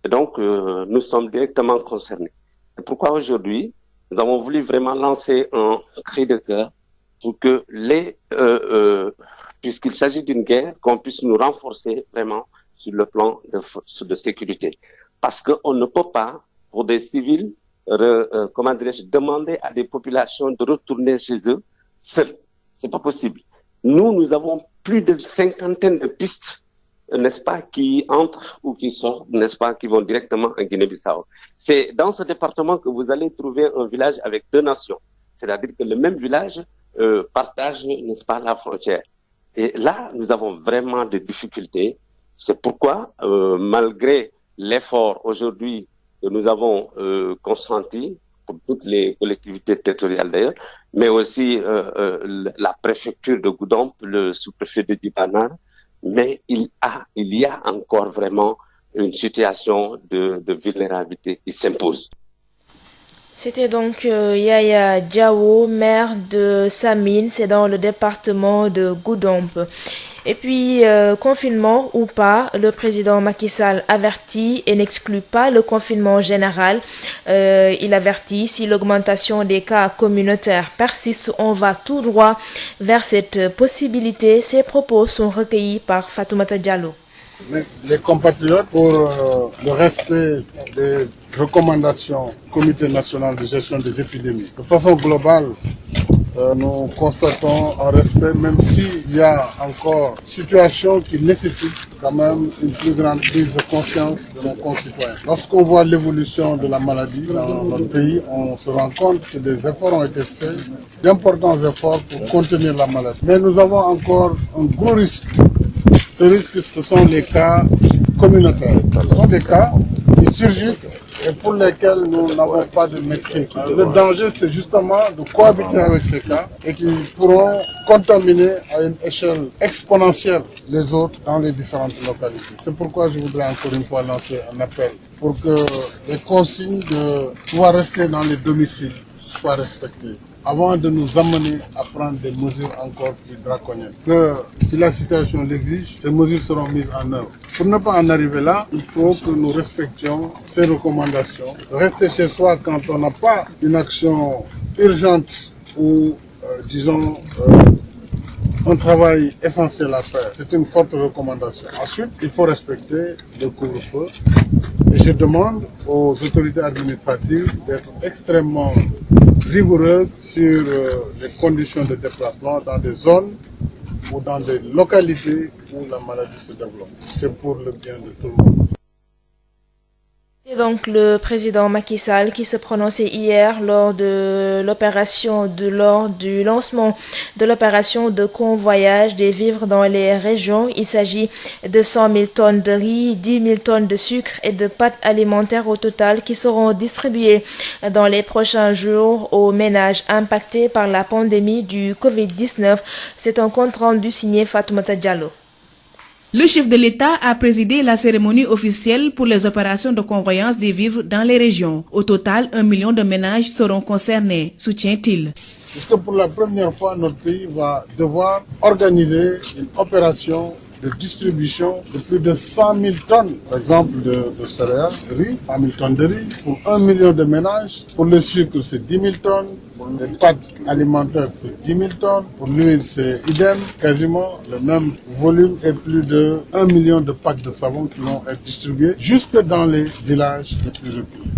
Et donc, nous sommes directement concernés. C'est pourquoi aujourd'hui, nous avons voulu vraiment lancer un cri de cœur pour que puisqu'il s'agit d'une guerre, qu'on puisse nous renforcer vraiment sur le plan de sécurité. Parce qu'on ne peut pas, pour des civils, demander à des populations de retourner chez eux seuls. C'est pas possible. Nous avons plus de 50 de pistes, n'est-ce pas, qui entrent ou qui sortent, n'est-ce pas, qui vont directement en Guinée-Bissau. C'est dans ce département que vous allez trouver un village avec 2 nations. C'est-à-dire que le même village partage, n'est-ce pas, la frontière. Et là, nous avons vraiment des difficultés. C'est pourquoi, malgré l'effort aujourd'hui que nous avons consenti, pour toutes les collectivités territoriales d'ailleurs, mais aussi la préfecture de Goudomp, le sous-préfet de Dibana, mais il y a encore vraiment une situation de vulnérabilité qui s'impose. C'était donc Yaya Diawo, maire de Samine, c'est dans le département de Goudomp. Et puis, confinement ou pas, le président Macky Sall avertit et n'exclut pas le confinement général. Il avertit, si l'augmentation des cas communautaires persiste, on va tout droit vers cette possibilité. Ces propos sont recueillis par Fatoumata Diallo. Les compatriotes, pour le respect des recommandations du Comité national de gestion des épidémies. De façon globale, nous constatons un respect, même s'il y a encore une situation qui nécessite quand même une plus grande prise de conscience de nos concitoyens. Lorsqu'on voit l'évolution de la maladie dans notre pays, on se rend compte que des efforts ont été faits, d'importants efforts pour contenir la maladie. Mais nous avons encore un gros risque. Ce risque, ce sont les cas communautaires. Ce sont des cas qui surgissent et pour lesquels nous n'avons pas de maîtrise. Le danger, c'est justement de cohabiter avec ces cas et qui pourront contaminer à une échelle exponentielle les autres dans les différentes localités. C'est pourquoi je voudrais encore une fois lancer un appel pour que les consignes de pouvoir rester dans les domiciles soient respectées, avant de nous amener à prendre des mesures encore plus draconiennes. Que si la situation l'exige, ces mesures seront mises en œuvre. Pour ne pas en arriver là, il faut que nous respections ces recommandations. Rester chez soi quand on n'a pas une action urgente ou, un travail essentiel à faire. C'est une forte recommandation. Ensuite, il faut respecter le couvre-feu. Et je demande aux autorités administratives d'être extrêmement rigoureuses sur les conditions de déplacement dans des zones ou dans des localités où la maladie se développe. C'est pour le bien de tout le monde. C'est donc le président Macky Sall qui se prononçait hier lors du lancement de l'opération de convoyage des vivres dans les régions. Il s'agit de 100 000 tonnes de riz, 10 000 tonnes de sucre et de pâtes alimentaires au total qui seront distribuées dans les prochains jours aux ménages impactés par la pandémie du Covid-19. C'est un compte rendu signé Fatoumata Diallo. Le chef de l'État a présidé la cérémonie officielle pour les opérations de convoyance des vivres dans les régions. Au total, 1 million de ménages seront concernés, soutient-il. Puisque pour la première fois, notre pays va devoir organiser une opération de distribution de plus de 100 000 tonnes, par exemple de céréales, de riz, 100 000 tonnes de riz, pour 1 million de ménages. Pour le sucre, c'est 10 000 tonnes. Pour les pâtes alimentaires, c'est 10 000 tonnes. Pour l'huile, c'est idem, quasiment le même volume et plus de 1 million de packs de savon qui vont être distribués jusque dans les villages les plus reculés.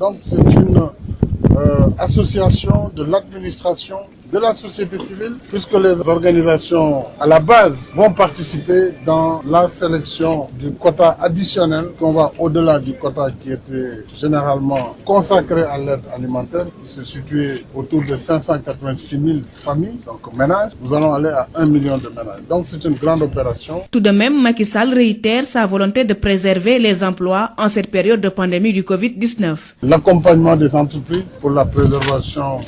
Donc c'est une association de l'administration, de la société civile, puisque les organisations à la base vont participer dans la sélection du quota additionnel qu'on va au-delà du quota qui était généralement consacré à l'aide alimentaire, qui se situait autour de 586 000 familles, donc ménages. Nous allons aller à 1 million de ménages. Donc c'est une grande opération. Tout de même, Macky Sall réitère sa volonté de préserver les emplois en cette période de pandémie du Covid-19. L'accompagnement des entreprises pour la préservation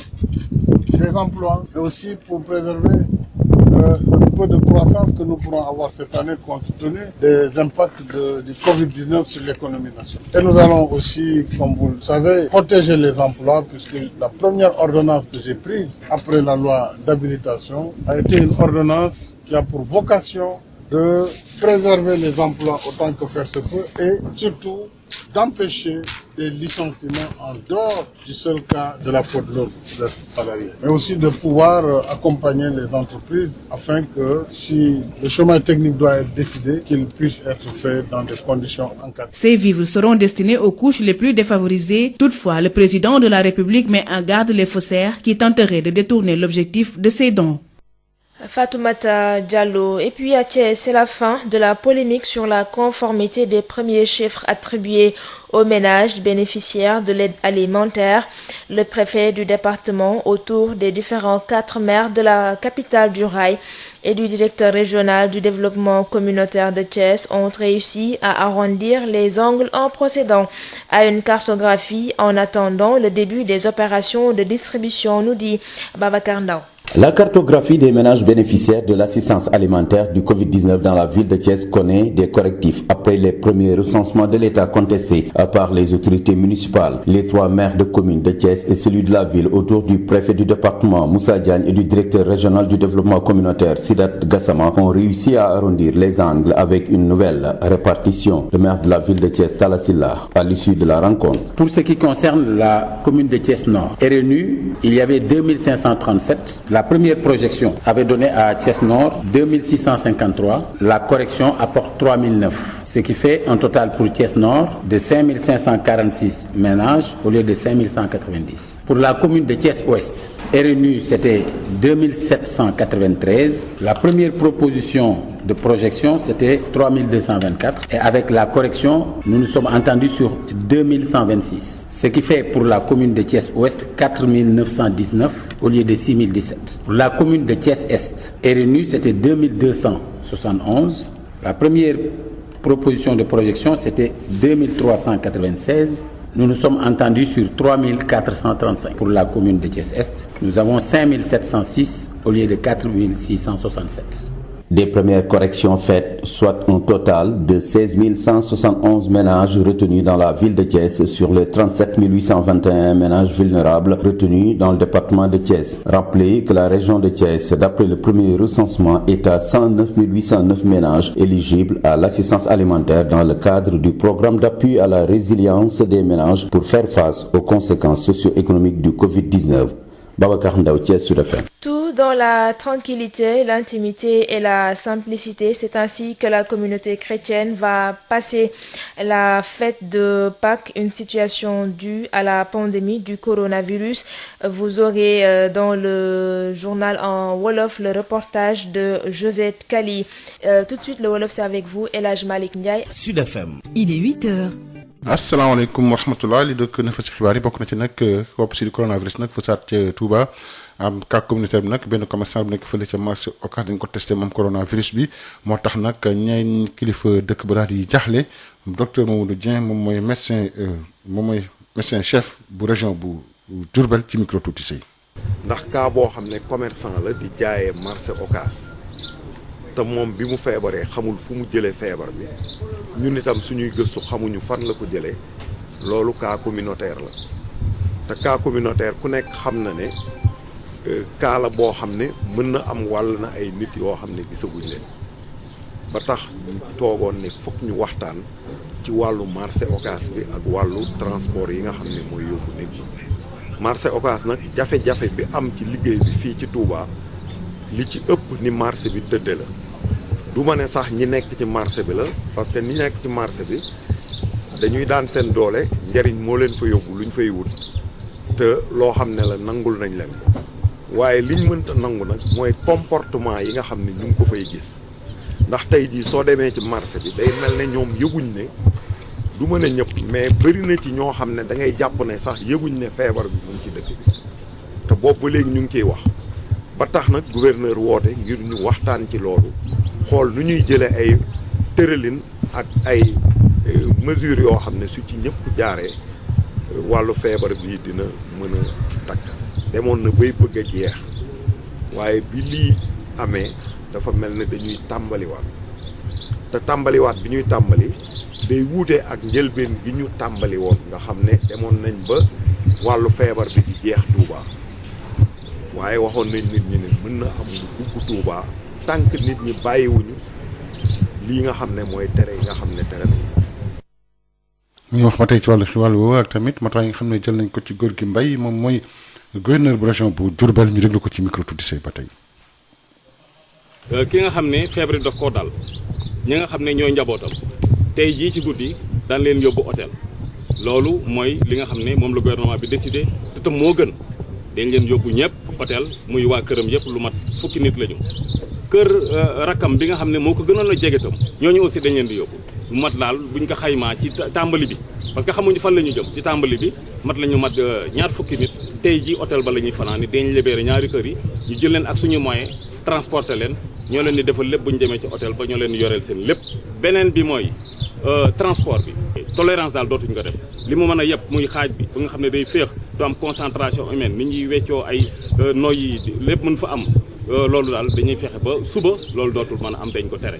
des emplois et aussi pour préserver le peu de croissance que nous pourrons avoir cette année compte tenu des impacts du Covid-19 sur l'économie nationale. Et nous allons aussi, comme vous le savez, protéger les emplois puisque la première ordonnance que j'ai prise après la loi d'habilitation a été une ordonnance qui a pour vocation de préserver les emplois autant que faire se peut et surtout d'empêcher des licenciements en dehors du seul cas de la faute de l'autre salarié. Mais aussi de pouvoir accompagner les entreprises afin que si le chômage technique doit être décidé, qu'il puisse être fait dans des conditions encadrées. Ces vivres seront destinés aux couches les plus défavorisées. Toutefois, le président de la République met en garde les faussaires qui tenteraient de détourner l'objectif de ces dons. Fatoumata Diallo. Et puis à Thiès, c'est la fin de la polémique sur la conformité des premiers chiffres attribués aux ménages bénéficiaires de l'aide alimentaire. Le préfet du département, autour des différents 4 maires de la capitale du rail et du directeur régional du développement communautaire de Thiès, ont réussi à arrondir les angles en procédant à une cartographie en attendant le début des opérations de distribution, nous dit Babacar Ndao. La cartographie des ménages bénéficiaires de l'assistance alimentaire du Covid-19 dans la ville de Thiès connaît des correctifs après les premiers recensements de l'État contestés par les autorités municipales. Les 3 maires de communes de Thiès et celui de la ville autour du préfet du département Moussa Diagne et du directeur régional du développement communautaire Sidat Gassama ont réussi à arrondir les angles avec une nouvelle répartition. Le maire de la ville de Thiès, Talla Sylla, à l'issue de la rencontre. Pour ce qui concerne la commune de Thiès Nord, RNU, il y avait 2537. La première projection avait donné à Thiès Nord 2653. La correction apporte 3009. Ce qui fait un total pour Thiès Nord de 5546 ménages au lieu de 5190. Pour la commune de Thiès Ouest, RNU c'était 2793. La première proposition de projection c'était 3224 et avec la correction nous nous sommes entendus sur 2126. Ce qui fait pour la commune de Thiès Ouest 4919 au lieu de 6017. Pour la commune de Thiès Est, RNU c'était 2271. La première proposition de projection c'était 2396. Nous nous sommes entendus sur 3435. Pour la commune de Thiès-Est, nous avons 5706 au lieu de 4667. Des premières corrections faites, soit un total de 16 171 ménages retenus dans la ville de Thiès sur les 37 821 ménages vulnérables retenus dans le département de Thiès. Rappelez que la région de Thiès, d'après le premier recensement, est à 109 809 ménages éligibles à l'assistance alimentaire dans le cadre du programme d'appui à la résilience des ménages pour faire face aux conséquences socio-économiques du Covid-19. Babacar Ndao, Thiès Sud FM. Tout dans la tranquillité, l'intimité et la simplicité. C'est ainsi que la communauté chrétienne va passer la fête de Pâques, une situation due à la pandémie du coronavirus. Vous aurez dans le journal en Wolof le reportage de Josette Kali. Tout de suite, le Wolof, c'est avec vous, El Hadj Malick Ndiaye. Sud FM. Il est 8h. asalaamaaleykum wa rahmatulah li dëkk na fa ci xibaar yi bokk na ci nag wopp si di coronavirus nag fa saat ca Touba am cas communautaire bi nag benn commerçant bu nekk fële ca marché Ocass dañ ko testé moom coronavirus bi moo tax nag ñeen kilifa dëkk ba daal di jaaxle docteur Mamadou Dieng moom mooy médecin chef bu région bu Diourbel ci micro tuuti sëy ndax cas boo xam ne commerçant la di jaayee marché Ocass te moom bi mu feebaree xamul fu mu jëlee feebar bi ñun itam suñuy gëstu xamuñu fan la ko jëlee loolu cas communautaire la te cas communautaire ku nekk xam na ne cas la boo xam ne mën na am wàll na ay nit yoo xam ne gisaguñ leen ba tax ñu toogoon ne fokk ñu waxtaan ci wàllu marché Ocass bi ak wàllu transport yi nga xam ne mooy yóbbu nit ñi marché Ocass nag jafe-jafe bi am ci liggéey bi fii ci Touba li ci ëpp ni marché bi tëdde la du ma ne sax ñi nekk ci marché bi la parce que ñi nekk ci marché bi dañuy daan seen doole njariñ moo leen fa yóbbu luñ fay wut te loo xam ne la nangul nañ leen ko waaye liñ mënta nangu nag mooy comportement yi nga xam ne ñu ngi ko fay gis ndax tey jii soo demee ci marché bi day mel ne ñoom yëguñ ne du mën a ñëpp mais bëri na ci ñoo xam ne da ngay jàpp ne sax yëguñ ne feebar bi mu ngi ci dëkk bi te boobu ba léegi ñu ngi ciy wax ba tax nag gouverneur woote ngir ñu waxtaan ci loolu xool nu ñuy jëlee ay tëralin ak ay mesures yoo xam ne su ci ñëpp jaaree wàllu feebar bi dina mën a takk demoon na bay bëgg a jeex waaye bi lii amee dafa mel ne dañuy tàmbaliwaat te tàmbaliwaat bi ñuy tàmbali day wuute ak njëlbeen gi ñu tàmbali woon nga xam ne demoon nañ ba wàllu feebar bi di jeex Touba waaye waxoon nañ nit ñi ne mën na am lu dugg Touba tant que nit ñi bàyyiwuñu lii nga xam ne mooy tere yi nga xam ne tere nañ ñu wax ba tey ci wàllu woowu ak tamit matuwaay yi nga xam ne jël nañ ko ci Gorgui Mbaye moom mooy gouverneur bu région bu Diourbel ñu déglu ko ci micro tuuti say ba tey. ki nga xam ne feebar bi daf koo dal ñi nga xam ne ñooy njabootam tey jii ci guddi daan leen yóbbu hôtel loolu mooy li nga xam ne moom la gouvernement bi décidé te tam moo gën dañ leen yóbbu ñëpp hôtel muy waa këram yëpp lu mat fukki nit la ñu kër rakkam bi nga xam ne moo ko gënoon a jege tam ñooñu aussi dañ leen di yóbbu lu mat daal buñ ko xaymaa ci tàmbali bi parce que xamuñu fan la ñu jëm ci tàmbali bi mat la ñu mat ñaar fukki nit tey jii hôtel ba la ñuy fanaan ni dañ libéré ñaari kër yi ñu jël leen ak suñu moyen transporter leen ñoo leen di defal lépp bu ñu demee ci hôtel ba ñoo leen di yoreel seen lépp beneen bi mooy transport bi tolérance daal dootuñu ko def li mu mën a yëpp muy xaaj bi fu nga xam ne day féex du am concentration humaine nit ñuy weccoo ay noyyi lépp mën fa am loolu daal dañuy fexe ba suba loolu dootul mën a am dañ ko tere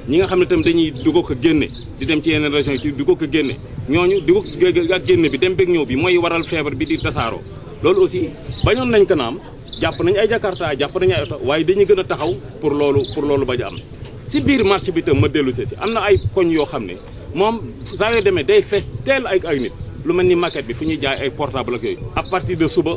ñi nga xam ne tam dañuy dugg ko génne di dem ci yeneen région yi dugg ko génne ñooñu dugg ak génne bi dem beeg ñëw bi mooy waral feebar bi di tasaaroo loolu aussi bañoon nañ ko naam jàpp nañ ay jakarta jàpp nañ ay oto waaye dañuy gën a taxaw pour loolu bañ a am si biir marché bi tam ma dellu si am na ay koñ yoo xam ne moom saa yoo demee day fees teel ay nit lu mel ni maquette bi fu ñuy jaay ay portable ak yooyu à partir de suba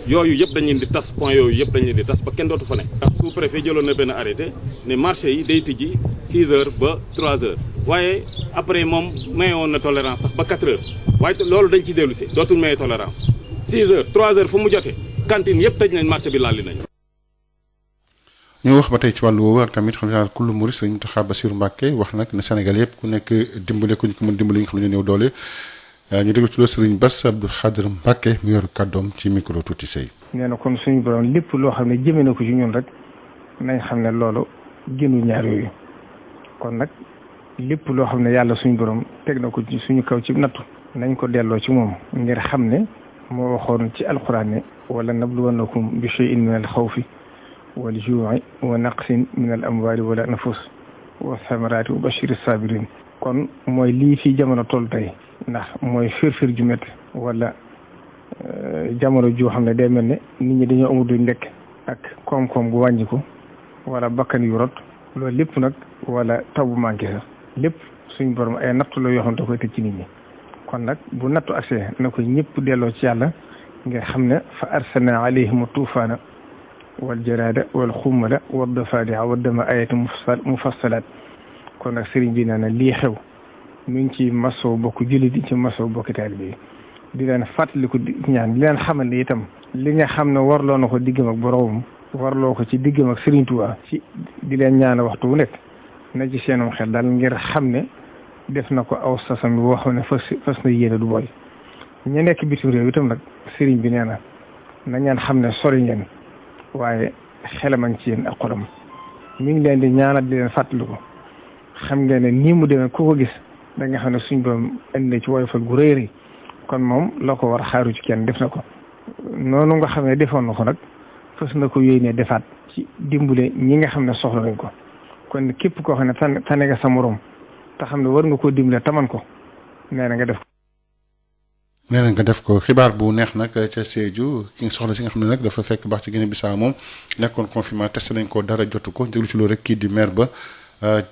yooyu yëpp dañ leen di tas point yooyu yëpp dañ leen di tas ba kenn dootu fa nekk ndax sous préfet jëloon na benn arrêté ne marché yi day tijji 6 heures ba 3 heures waaye après moom mayoon na tolérance sax ba 4 heures waaye loolu dañ ci dellu si dootul maye tolérance 6 heures 3 heures fu mu jotee cantine yëpp tëj nañ marché bi laali nañ ñu wax ba tey ci wàllu woowu ak tamit xam naa kullu murid Sëriñ Mountakha Bassirou Mbacké wax nag ne Sénégal yëpp ku nekk dimbale ku ñu ko mën dimbale nga xam ne ñoo néew doole ñu déglu ci loolu Sëriñ Bass Abdou Khadre Mbacké mu yor kàddoom ci micro tuuti sëy nee na kon suñu borom lépp loo xam ne jëmee na ko ci ñun rek nañ xam ne loolu génnu ñaar yooyu kon nag lépp loo xam ne yàlla suñu borom teg na ko ci suñu kaw ci nattu nañ ko delloo ci moom ngir xam ne moo waxoon ci alxuraan ne wala nabluwannakum bi shay'in min al xawfi wal juu'i wa naqsin min al amwaali wal anfus wa thamaraati wa bashiri sabirin kon mooy lii fii jamono toll tey ndax mooy firfir ju métti wala jamono joo xam ne day mel ne nit ñi dañoo amul duñ lekk ak koom-koom gu wàññiku wala bakkan yu rot loolu lépp nag wala taw bu manqué sax lépp suñ borom ay nattu la yoo xam ne da koy tëj ci nit ñi kon nag bu nattu agsee na ko ñëpp delloo ci yàlla ngir xam ne fa arsalna alayhim tuufaana wal jaraada wal xummala wad dafaadi'a wad dama ayatin mufassalaat kon nag sëriñ bi nee na lii xew mi ngi ci masoo bokk jullit di ci masoo bokki taalibe bi di leen fàttaliku di ñaan di leen xamal ne itam li nga xam ne warloo na ko diggam ak boroomam warloo ko ci diggam ak Sëriñ Tuubaa ci di leen ñaan waxtu wu nekk na ci seenum xel daal ngir xam ne def na ko aw sasam bi boo xam ne fas na yéene du boy ñu nekk bitim réew itam nag sëriñ bi nee na ngeen xam ne sori ngeen waaye xelam a ngi ci yéen ak xolam mi ngi leen di ñaanal di leen fàttaliku xam ngeen ne nii mu demee ku ko gis da nga xam ne suñ borom indi na ci woyofal gu rëy rëy kon moom la ko war xaaru ci kenn def na ko noonu nga xam ne defoon na ko nag fas na ko yéenee defaat ci dimbale ñi nga xam ne soxla nañ ko kon képp koo xam ne tane nga sa morom te xam ne war nga koo dimbale taman ko nee na nga def ko. nee na nga def ko xibaar bu neex nag ca Sédhiou ki nga soxla si nga xam ne nag dafa fekk baax ci Guinée Bissau moom nekkoon confinement testé nañ ko dara jotu ko déglu ci loolu rek kii di maire ba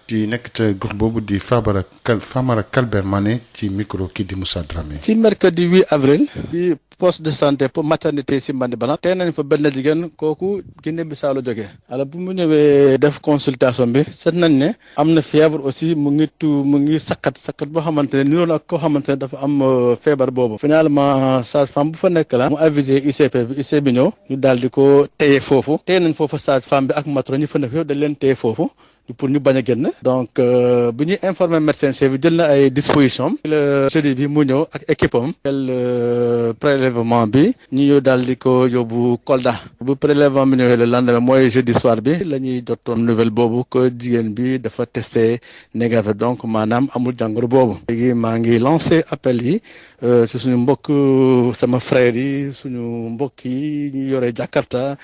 di nekk ca gox boobu di Famara Kalber Mané ci micro kii di Moussa Dramé. ci mercredi 8 avril. di poste de santé pour maternité si Bandibana tey nañ fa benn jigéen kooku Guinée Bissau la jógee alors bu mu ñëwee def consultation bi seet nañ ne am na fièvre aussi mu ngi sakkat boo xamante ne niroon ak koo xamante ne dafa am feebar boobu finalement sage-femme bu fa nekk la mu avisé ICP bi ñëw ñu daal di ko téye foofu téye nañ foofu sage-femme bi ak matron ñi fa nekk yëpp dañ leen téye foofu pour ñu bañ a génn donc bu ñuy informer médecin chef bi jël na ay dispositions le jeudi bi mu ñëw ak équipe am jël prélèvement bi ñu daal di ko yóbbu Kolda bu prélèvement bi ñëwee le lendemain mooy jeudi soir bi la ñuy jotoon nouvelle boobu que jigéen bi dafa testé négatif donc maanaam amul jàngoro boobu. léegi maa ngi lancé appel yi ci suñu mbokk sama frères yi suñu mbokk yi ñu yore Jakarta.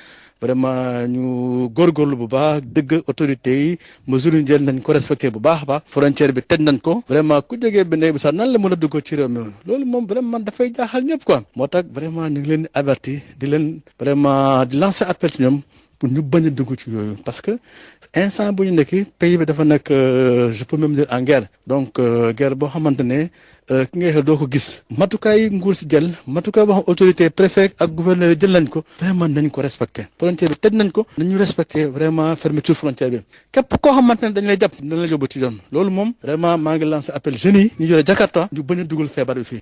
vraiment ñu góorgóorlu bu baax dëgg autorités yi mesures yi jël nañ ko respecté bu baax a baax frontière bi tëj nañ ko vraiment ku jógee Guinée Bissau nan la mën a dugg ci réew mi loolu moom vraiment dafay jaaxal ñëpp quoi moo tax vraiment ñu ngi leen di averti di leen vraiment di lancer appel ci ñoom pour ñu bañ a dugg ci yooyu parce que instant bu ñu nekk pays bi dafa nekk je peux même dire en guerre donc guerre boo xamante ne ki ngay xel doo ko gis matukaay nguur si jël matukaay boo xam autorité préfet ak gouverneur jël nañ ko vraiment nañ ko respecté frontière bi tëj nañ ko nañu respecté vraiment fermeture frontière bi képp koo xamante ne dañ lay jàpp dañ lay yóbbu ci yoon loolu moom vraiment maa ngi lancé appel jeunes yi ñu yore Jakarta ñu bañ a dugal feebar bi fii.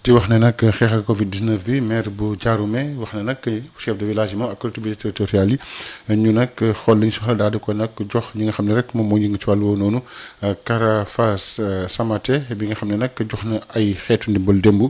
di wax ne nag xeex ak Covid 19 bi maire bu Diaroumé wax ne nag chef de village yi moom ak collectivité territoriale yi ñu nag xool li ñu soxla daal di ko nag jox ñi nga xam ne rek moom moo yëngu ci wàllu woowu noonu Carafas Samaté bi nga xam ne nag jox na ay xeetu ndimbal démb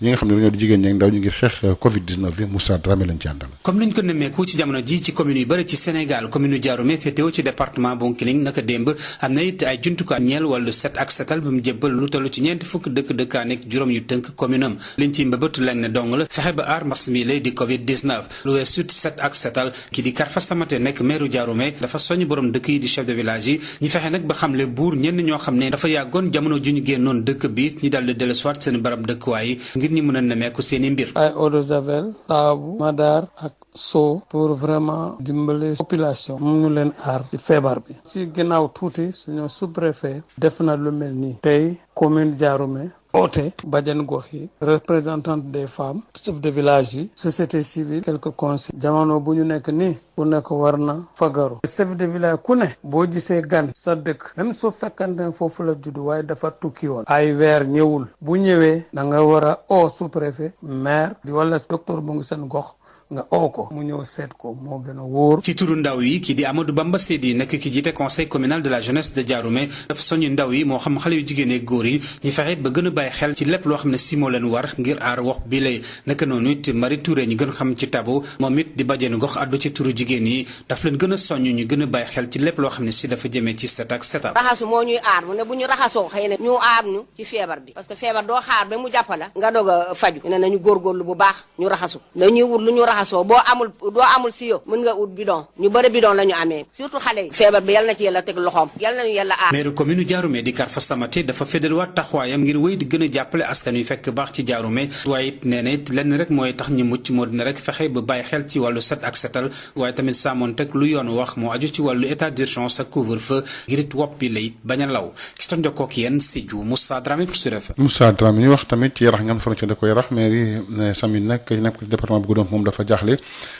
ñi nga xam ne dañoo di jigéen ñi ak ndaw ñu ngir xeex Covid 19 bi Moussa Dramé lañ ci àndal. comme niñ ko nemmeeku ci jamono ji ci commune yu bëri ci Sénégal commune Diaroumé féetewoo ci département Bounkiling naka démb am na it ay jumtukaay ñeel wàllu set ak setal bi mu jébbal lu toll ci ñeenti fukk dëkkaan ak juróom yu tënk commune am liñ ci mbëbët leen ne dong la fexe ba aar mbas mi lay di Covid 19 lu wees sut set ak setal ki di Carafas Samaté nekk maire Diaroumé dafa soññ borom dëkk yi di chef de village yi ñu fexe nag ba xamle buur ñenn ñoo xam ne dafa yàggoon jamono ju ñu génnoon dëkk bi ñu daal di dellu soit seen barab dëkkuwaay yi ngir ñu mën a nemmeeku seen i mbir. ay eau de javel saabu madar ak so pour vraiment dimbale population mu ñu leen aar ci feebar bi. ci ginnaaw tuuti suñu sous-préfet def na lu mel nii tey commune Diaroumé oote bajenu gox yi représentante des femmes chef de village yi société civile quelques conseils jamono bu ñu nekk nii ku nekk war na fagaru chef de village ku ne boo gisee gan sa dëkk même su fekkante ne foofu la judd waaye dafa tukki woon ay weer ñëwul bu ñëwee da nga war a oo sous-préfet maire di wala docteur bu ngi seen gox nga oo ko mu ñëw seet ko moo gën a wóor. ci turu ndaw yi ki di Amadou Bamba Seydi nekk ki jiite conseil communal de la jeunesse de Diaroumé dafa soññu ndaw yi moo xam xale yu jigéen ak góor yi ñu fexe ba gën a bàyyi xel ci lépp loo xam ne si moo leen war ngir aar wax bi lay naka noonu it Marie Touré ñu gën xam ci Tabo moom it di bajenu gox addu ci turu jigéen yi daf leen gën a soññ ñu gën a bàyyi xel ci lépp loo xam ne si dafa jëmee ci set ak setal. raxasu moo ñuy aar mu ne bu ñu raxasoo xëy na ñu aar ñu ci feebar bi parce que feebar doo xaar ba mu jàppala nga doog a faju ne nañu góorgóorlu bu baax ñu raxasu dañuy wut lu ñu raxasoo doo amul siyo mën nga ut bidon ñu bëri bidon la ñu amee surtout xale yi feebar bi yal na ci yàlla teg loxoom yal nañu yàlla aar. maire commune Diaroumé di Carafas Samaté dafa fédéluwaat taxawaayam ngir wéy di gën a jàppale askan wi fekk baax ci Diaroumé waaye it nee na it lenn rek mooy tax ñu mucc moo dina rek fexe ba bàyyi xel ci wàllu set ak setal waaye tamit sàmmoon teg lu yoon wax moo aju ci wàllu état d'urgence ak couvre-feu ngir it wopp bi la it bañ a law ki doon jokkoo ak yéen Sédhiou Moussa Dramé pour Sud FM. Moussa Dramé ñu wax tamit ci Yarax nga am frontière da ko Yarax maire yi Samy nag nekk département bu Goudomp moom dafa jaaxle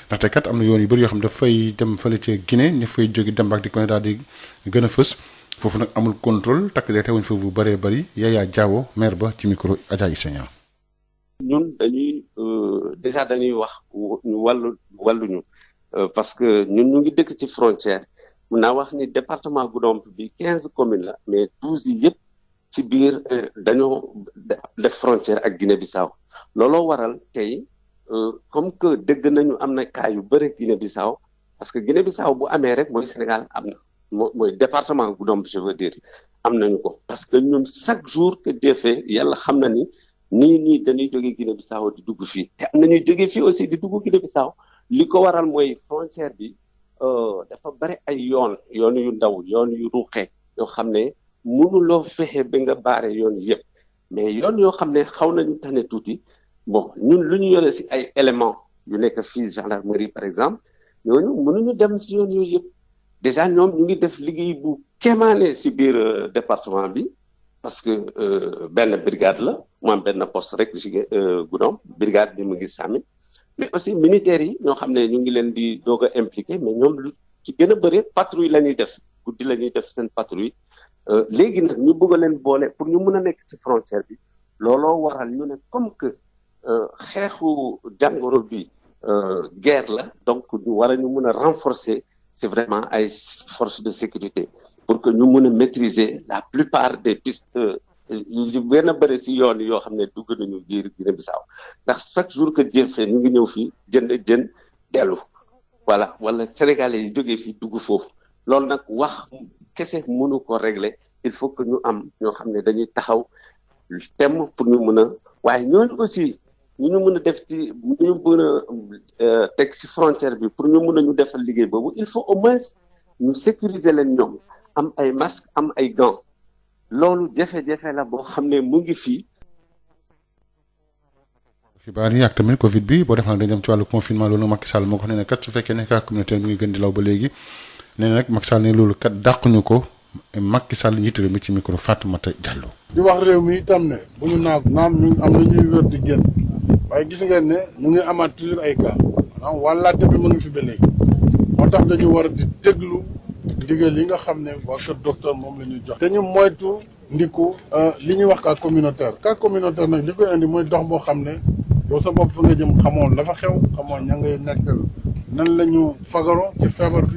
ndaxte kat am na yoon yu bëri yoo xam dafay dem fële ca Guinée ñu fay jóge dem ak di ko ne daal di gën a fës foofu nag amul contrôle takk dee teewuñ foofu bu bëree bëri Yaya Diawo maire ba ci micro Adja Isegna. ñun dañuy déjà dañuy wax ñu wàlluñu parce que ñun ñu ngi dëkk ci frontière mun naa wax ni département Goudomp bi 15 communes la mais 12 yi yëpp ci biir dañoo def frontière ak Guinée-Bissau looloo waral tey comme que dégg nañu am na cas yu bëri Guinée-Bissau parce que Guinée-Bissau bu amee rek mooy Sénégal am na mooy département Goudomp je veux dire am nañu ko parce que ñun chaque jour que defee yàlla xam na ni nii dañuy jógee Guinée-Bissau di dugg fii te am na ñuy jógee fii aussi di dugg Guinée-Bissau li ko waral mooy frontière bi dafa bari ay yoon yu ndaw yoon yu ruuxee yoo xam ne mënuloo fexe ba nga baare yoon yëpp mais yoon yoo xam ne xaw nañu tane tuuti bon ñun lu ñu yore si ay éléments yu nekk fii gendarmerie par exemple ñooñu mënuñu dem si yoon yooyu yëpp déjà ñoom ñu ngi def liggéey bu kéemaane si biir département bi parce que benn brigade la mu am benn poste rek si Goudomp brigade bi mu ngi sàmmi mais aussi militaires yi ñoo xam ne ñu ngi leen di doog a impliqué mais ñoom lu ci gën a bëri patrouille la ñuy def guddi la ñuy def seen patrouille léegi nag ñu bëgg a leen boole pour ñu mun a nekk ci frontière bi looloo waral ñu ne comme que xeexu jàngoro bi guerre la donc ñu war a ñu mun a renforcer c'est vraiment ay forces de sécurité pour que ñu mun a maîtriser la plupart des pistes yu gën a bëri si yoon yoo xam ne dugg nañu biir Guinée-Bissau ndax chaque jour que jën fee ñu ngi ñëw fii jën dellu voilà wala sénégalais yi jógee fii dugg foofu loolu nag wax kese mënu ko régler il faut que ñu am ñoo xam ne dañuy taxaw temm pour ñu mën a waaye ñooñu aussi ñu mën a def ci ñu mën a teg si frontière bi pour ñu mën a ñu defal liggéey boobu il faut au moins ñu sécuriser leen ñoom am ay masques am ay gants loolu jafe-jafe la boo xam ne mu ngi fii. xibaar yi ak tamit Covid bi boo defee dañu dem ci wàllu confinement loolu Macky Sall moo ko wax ne kat su fekkee ne cas communautaire mi ngi gën di law ba léegi nee na nag Macky Sall ne loolu kat dàquñu ko Macky Sall njiitu réew mi ci micro Fatoumata Diallo. di wax réew mi itam ne bu ñu naam ñu am na ñuy wér di génn waaye gis ngeen ne ñu ngi amaat toujours ay cas maanaam wàllaate bi mu ngi fi ba léegi moo tax dañu war di déglu ndigal yi nga xam ne waa kër docteur moom la ñuy jox. te ñu moytu ndiku li ñuy wax cas communautaire nag li koy indi mooy dox boo xam ne yow sa bopp fa nga jëm xamoon la fa xew xamoon ña ngay nekkal nan la ñu fagaro ci feebar bi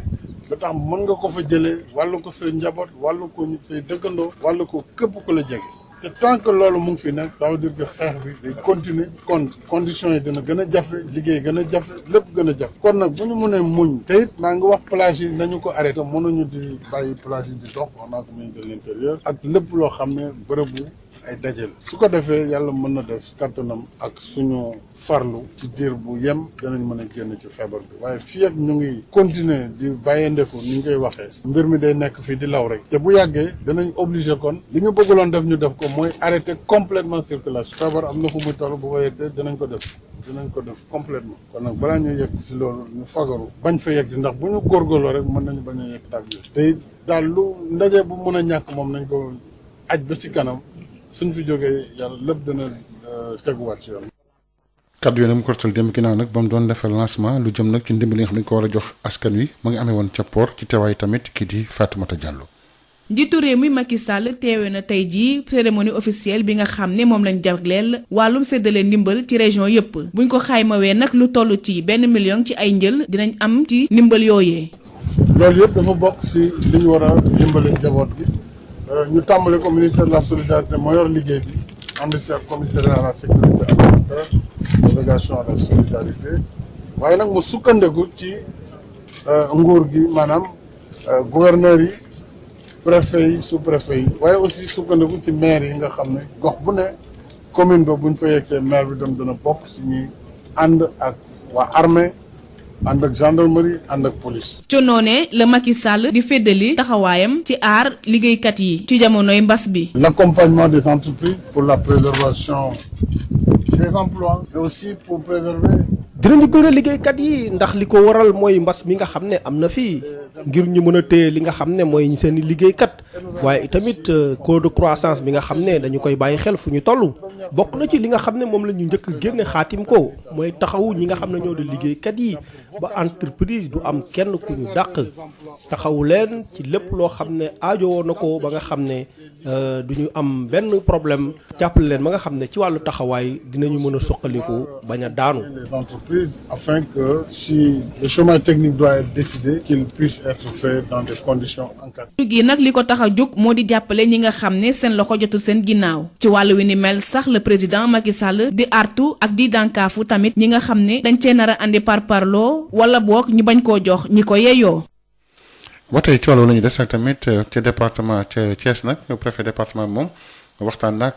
ba tax mën nga ko fa jëlee wàllu ko say njaboot wàllu ko say dëkkandoo wàllu ko képp ku la jege. te tant que loolu mu ngi fi nag ça veut dire que xeex bi day continuer kon conditions yi dina gën a jafe liggéey gën a jafe lépp gën a jafe kon nag bu ñu mënee muñ te it maa ngi wax plage yi nañu ko arrêté mënuñu di bàyyi plage yi di dox wax naa ko ministre de l'intérieur ak lépp loo xam ne bërëbu ay dajal su ko defee yàlla mën na def kattanam ak suñu farlu ci diir bu yem danañ mën a génn ci feebar bi waaye fii ak ñu ngi continuer di bàyyandeku ni ñu koy waxee mbir mi day nekk fii di law rek te bu yàggee danañ obligé kon li ñu bëgguloon def ñu def ko mooy arrêter complètement circulation feebar am na fu muy toll bu ko yegsee dinañ ko def complètement kon nag balaa ñuy yegg si loolu ñu fagaru bañ fa yegg si ndax bu ñu góorgóorloo rek mën nañu bañ a yegg tàgg te daal lu ndaje bu mën a ñàkk moom nañ ko aj ba ci kanam suñ fi jógee yàlla lépp dina teguwaat ci yoon. kaddu yooyu mu kortal dem ginnaaw nag ba mu doon defal lancement lu jëm nag ci ndimbal yi nga xam ne ko war a jox askan wi mu ngi amee woon ca port ci teewaay tamit kii di Fatoumata Diallo. njiitu réew mi Macky Sall teewe na tey jii cérémonie officielle bi nga xam ne moom lañ jagleel wàllum séddale ndimbal ci région yépp buñ ko xaymawee nag lu toll ci 1 million ci ay njël dinañ am ci ndimbal yooyee. loolu yëpp dafa bokk ci li ñu war a dimbale njaboot gi. ñu tàmbale ko ministère de la solidarité moo yor liggéey bi ànd ci ak commissariat à la sécurité alimentaire délégation à la solidarité waaye nag mu sukkandiku ci nguur gi maanaam gouverneur yi préfet yi sous préfet yi waaye aussi sukkandiku ci maire yi nga xam ne gox bu ne commune ba buñ fa yegsee maire bi dem dana bokk si ñuy ànd ak waa armée ànd ak gendarmerie ànd ak police. ci noonee la Macky Sall di feddali taxawaayam ci aar liggéeykat yi ci jamonoy mbas bi. l'accompagnement des entreprises pour la préservation des emplois mais aussi pour préserver. dinañu gunge liggéeykat yi ndax li ko waral mooy mbas mi nga xam ne am na fii ngir ñu mën a téye li nga xam ne mooy seen i liggéeykat waaye tamit taux de croissance bi nga xam ne dañu koy bàyyi xel fu ñu toll bokk na ci li nga xam ne moom la ñu njëkk génne xaatim ko mooy taxawu ñi nga xam ne ñoo di liggéeykat yi ba entreprise du am kenn ku ñu dàq taxawu leen ci lépp loo xam ne aajowoo na ko ba nga xam ne du ñu am benn problème jàppale leen ba nga xam ne ci wàllu taxawaay dinañu mën a suqaliku bañ a daanu. Afin que si le chômage technique doit être décidé qu'il puisse être fait dans des conditions encadrées. gi nag li ko tax a jóg moo di jàppale ñi nga xam ne seen loxo jotul seen ginnaaw ci wàllu wi ni mel sax le président Macky Sall di artu ak di dànkaafu tamit ñi nga xam ne dañ cee nar a andi parparloo wala boog ñu bañ koo jox ñi ko yeyoo. ba tey ci wàllu la ñu des tamit ca département ca Thiès nag préfet département moom. waxtaan nag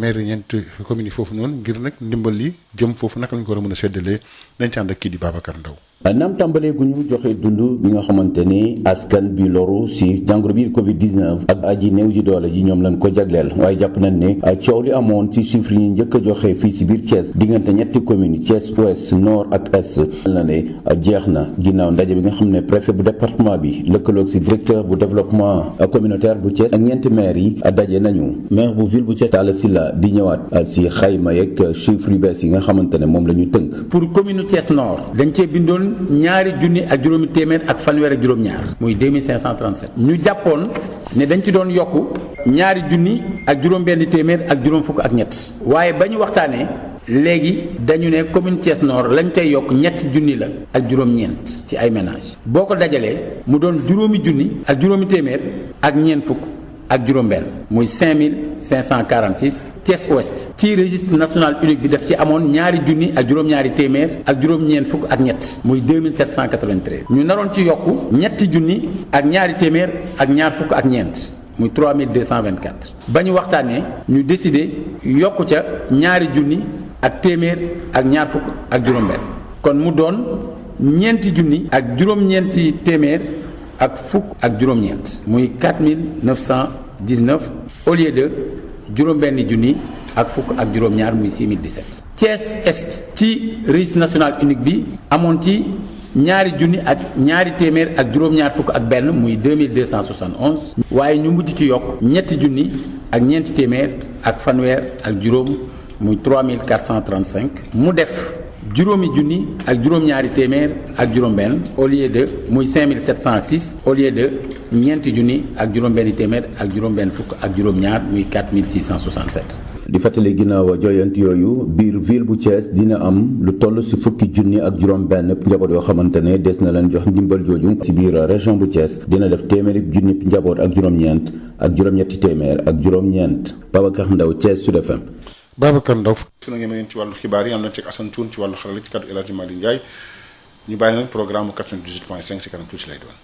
maire ñeent communes yi foofu noonu ngir nag ndimbal li jëm foofu naka lañ ko war a mën a séddalee dañ ci ànd ak kii di Babacar Ndaw naam tàmbalee gu ñu joxe dund bi nga xamante ni askan bi loru si jàngoro bi Covid-19 ak aji néew ji doole ji ñoom lañ ko jagleel waaye jàpp nañ ne coow li amoon ci chiffre yi njëkk a joxe fii si biir Thiès diggante ñetti commune Thiès ouest nord ak est mel na ne jeex na ginnaaw ndaje bi nga xam ne préfet bu département bi lëkkaloog si directeur bu développement communautaire bu Thiès ak ñeenti maire yi daje nañu maire bu ville bu Thiès Talla Sylla di ñëwaat si xayma yeeg chiffre yu bees yi nga xamante ne moom la ñu tënk. pour commune Thiès nord dañ cee bindoon ñaari junni ak juróomi téeméer ak fanweer ak juróom-ñaar muy 2537 ñu jàppoon ne dañ ci doon yokku ñaari junni ak juróom-benn téeméer ak juróom fukk ak ñett waaye ba ñu waxtaanee léegi dañu ne commune Thiès nord lañ koy yokk ñetti junni la ak juróom-ñeent ci ay ménages boo ko dajalee mu doon juróomi junni ak juróomi téeméer ak ñeent fukk ak juróom-benn muy 5546 Thiès ouest ci registre national unique bi daf ci amoon ñaari junni ak juróom-ñaari téeméer ak juróom-ñeent fukk ak ñett muy 2793 ñu naroon ci yokku ñetti junni ak ñaari téeméer ak ñaar fukk ak ñeent muy 3224 ba ñu waxtaanee ñu décidé yokku ca ñaari junni ak téeméer ak ñaar fukk ak juróom-benn kon mu doon ñeenti junni ak juróom-ñeenti téeméer ak fukk ak juróom-ñeent muy 4919 au lieu de juróom-benni junni ak fukk ak juróom-ñaar muy 6017. Thiès est ci registre national unique bi amoon ci ñaari junni ak ñaari téeméer ak juróom-ñaar fukk ak benn muy 2271 waaye ñu mujj ci yokk ñetti junni ak ñeenti téeméer ak fanweer ak juróom muy 3435 mu def juróomi junni ak juróom-ñaari téeméer ak juróom-benn au lieu de muy 5706 au lieu de ñeenti junni ak juróom-benni téeméer ak juróom-benn fukk ak juróom-ñaar muy 4667. di fàttali ginnaaw joyant yooyu biir ville bu Thiès dina am lu toll si fukki junni ak juróom-benn njaboot yoo xamante ne des na leen jox ndimbal jooju si biir région bu Thiès dina def téeméeri junni njaboot ak juróom-ñeent ak juróom-ñetti téeméer ak juróom-ñeent Babacar Ndaw Thiès Sud FM. Babacar Ndaw fi na ngeen ci wàllu xibaar yi am nañ ci Assane Thioune ci wàllu xarala ci kaddu El Hadji Malick Ndiaye ñu bàyyi nag programme 98.5 si kanam tuuti lay doon.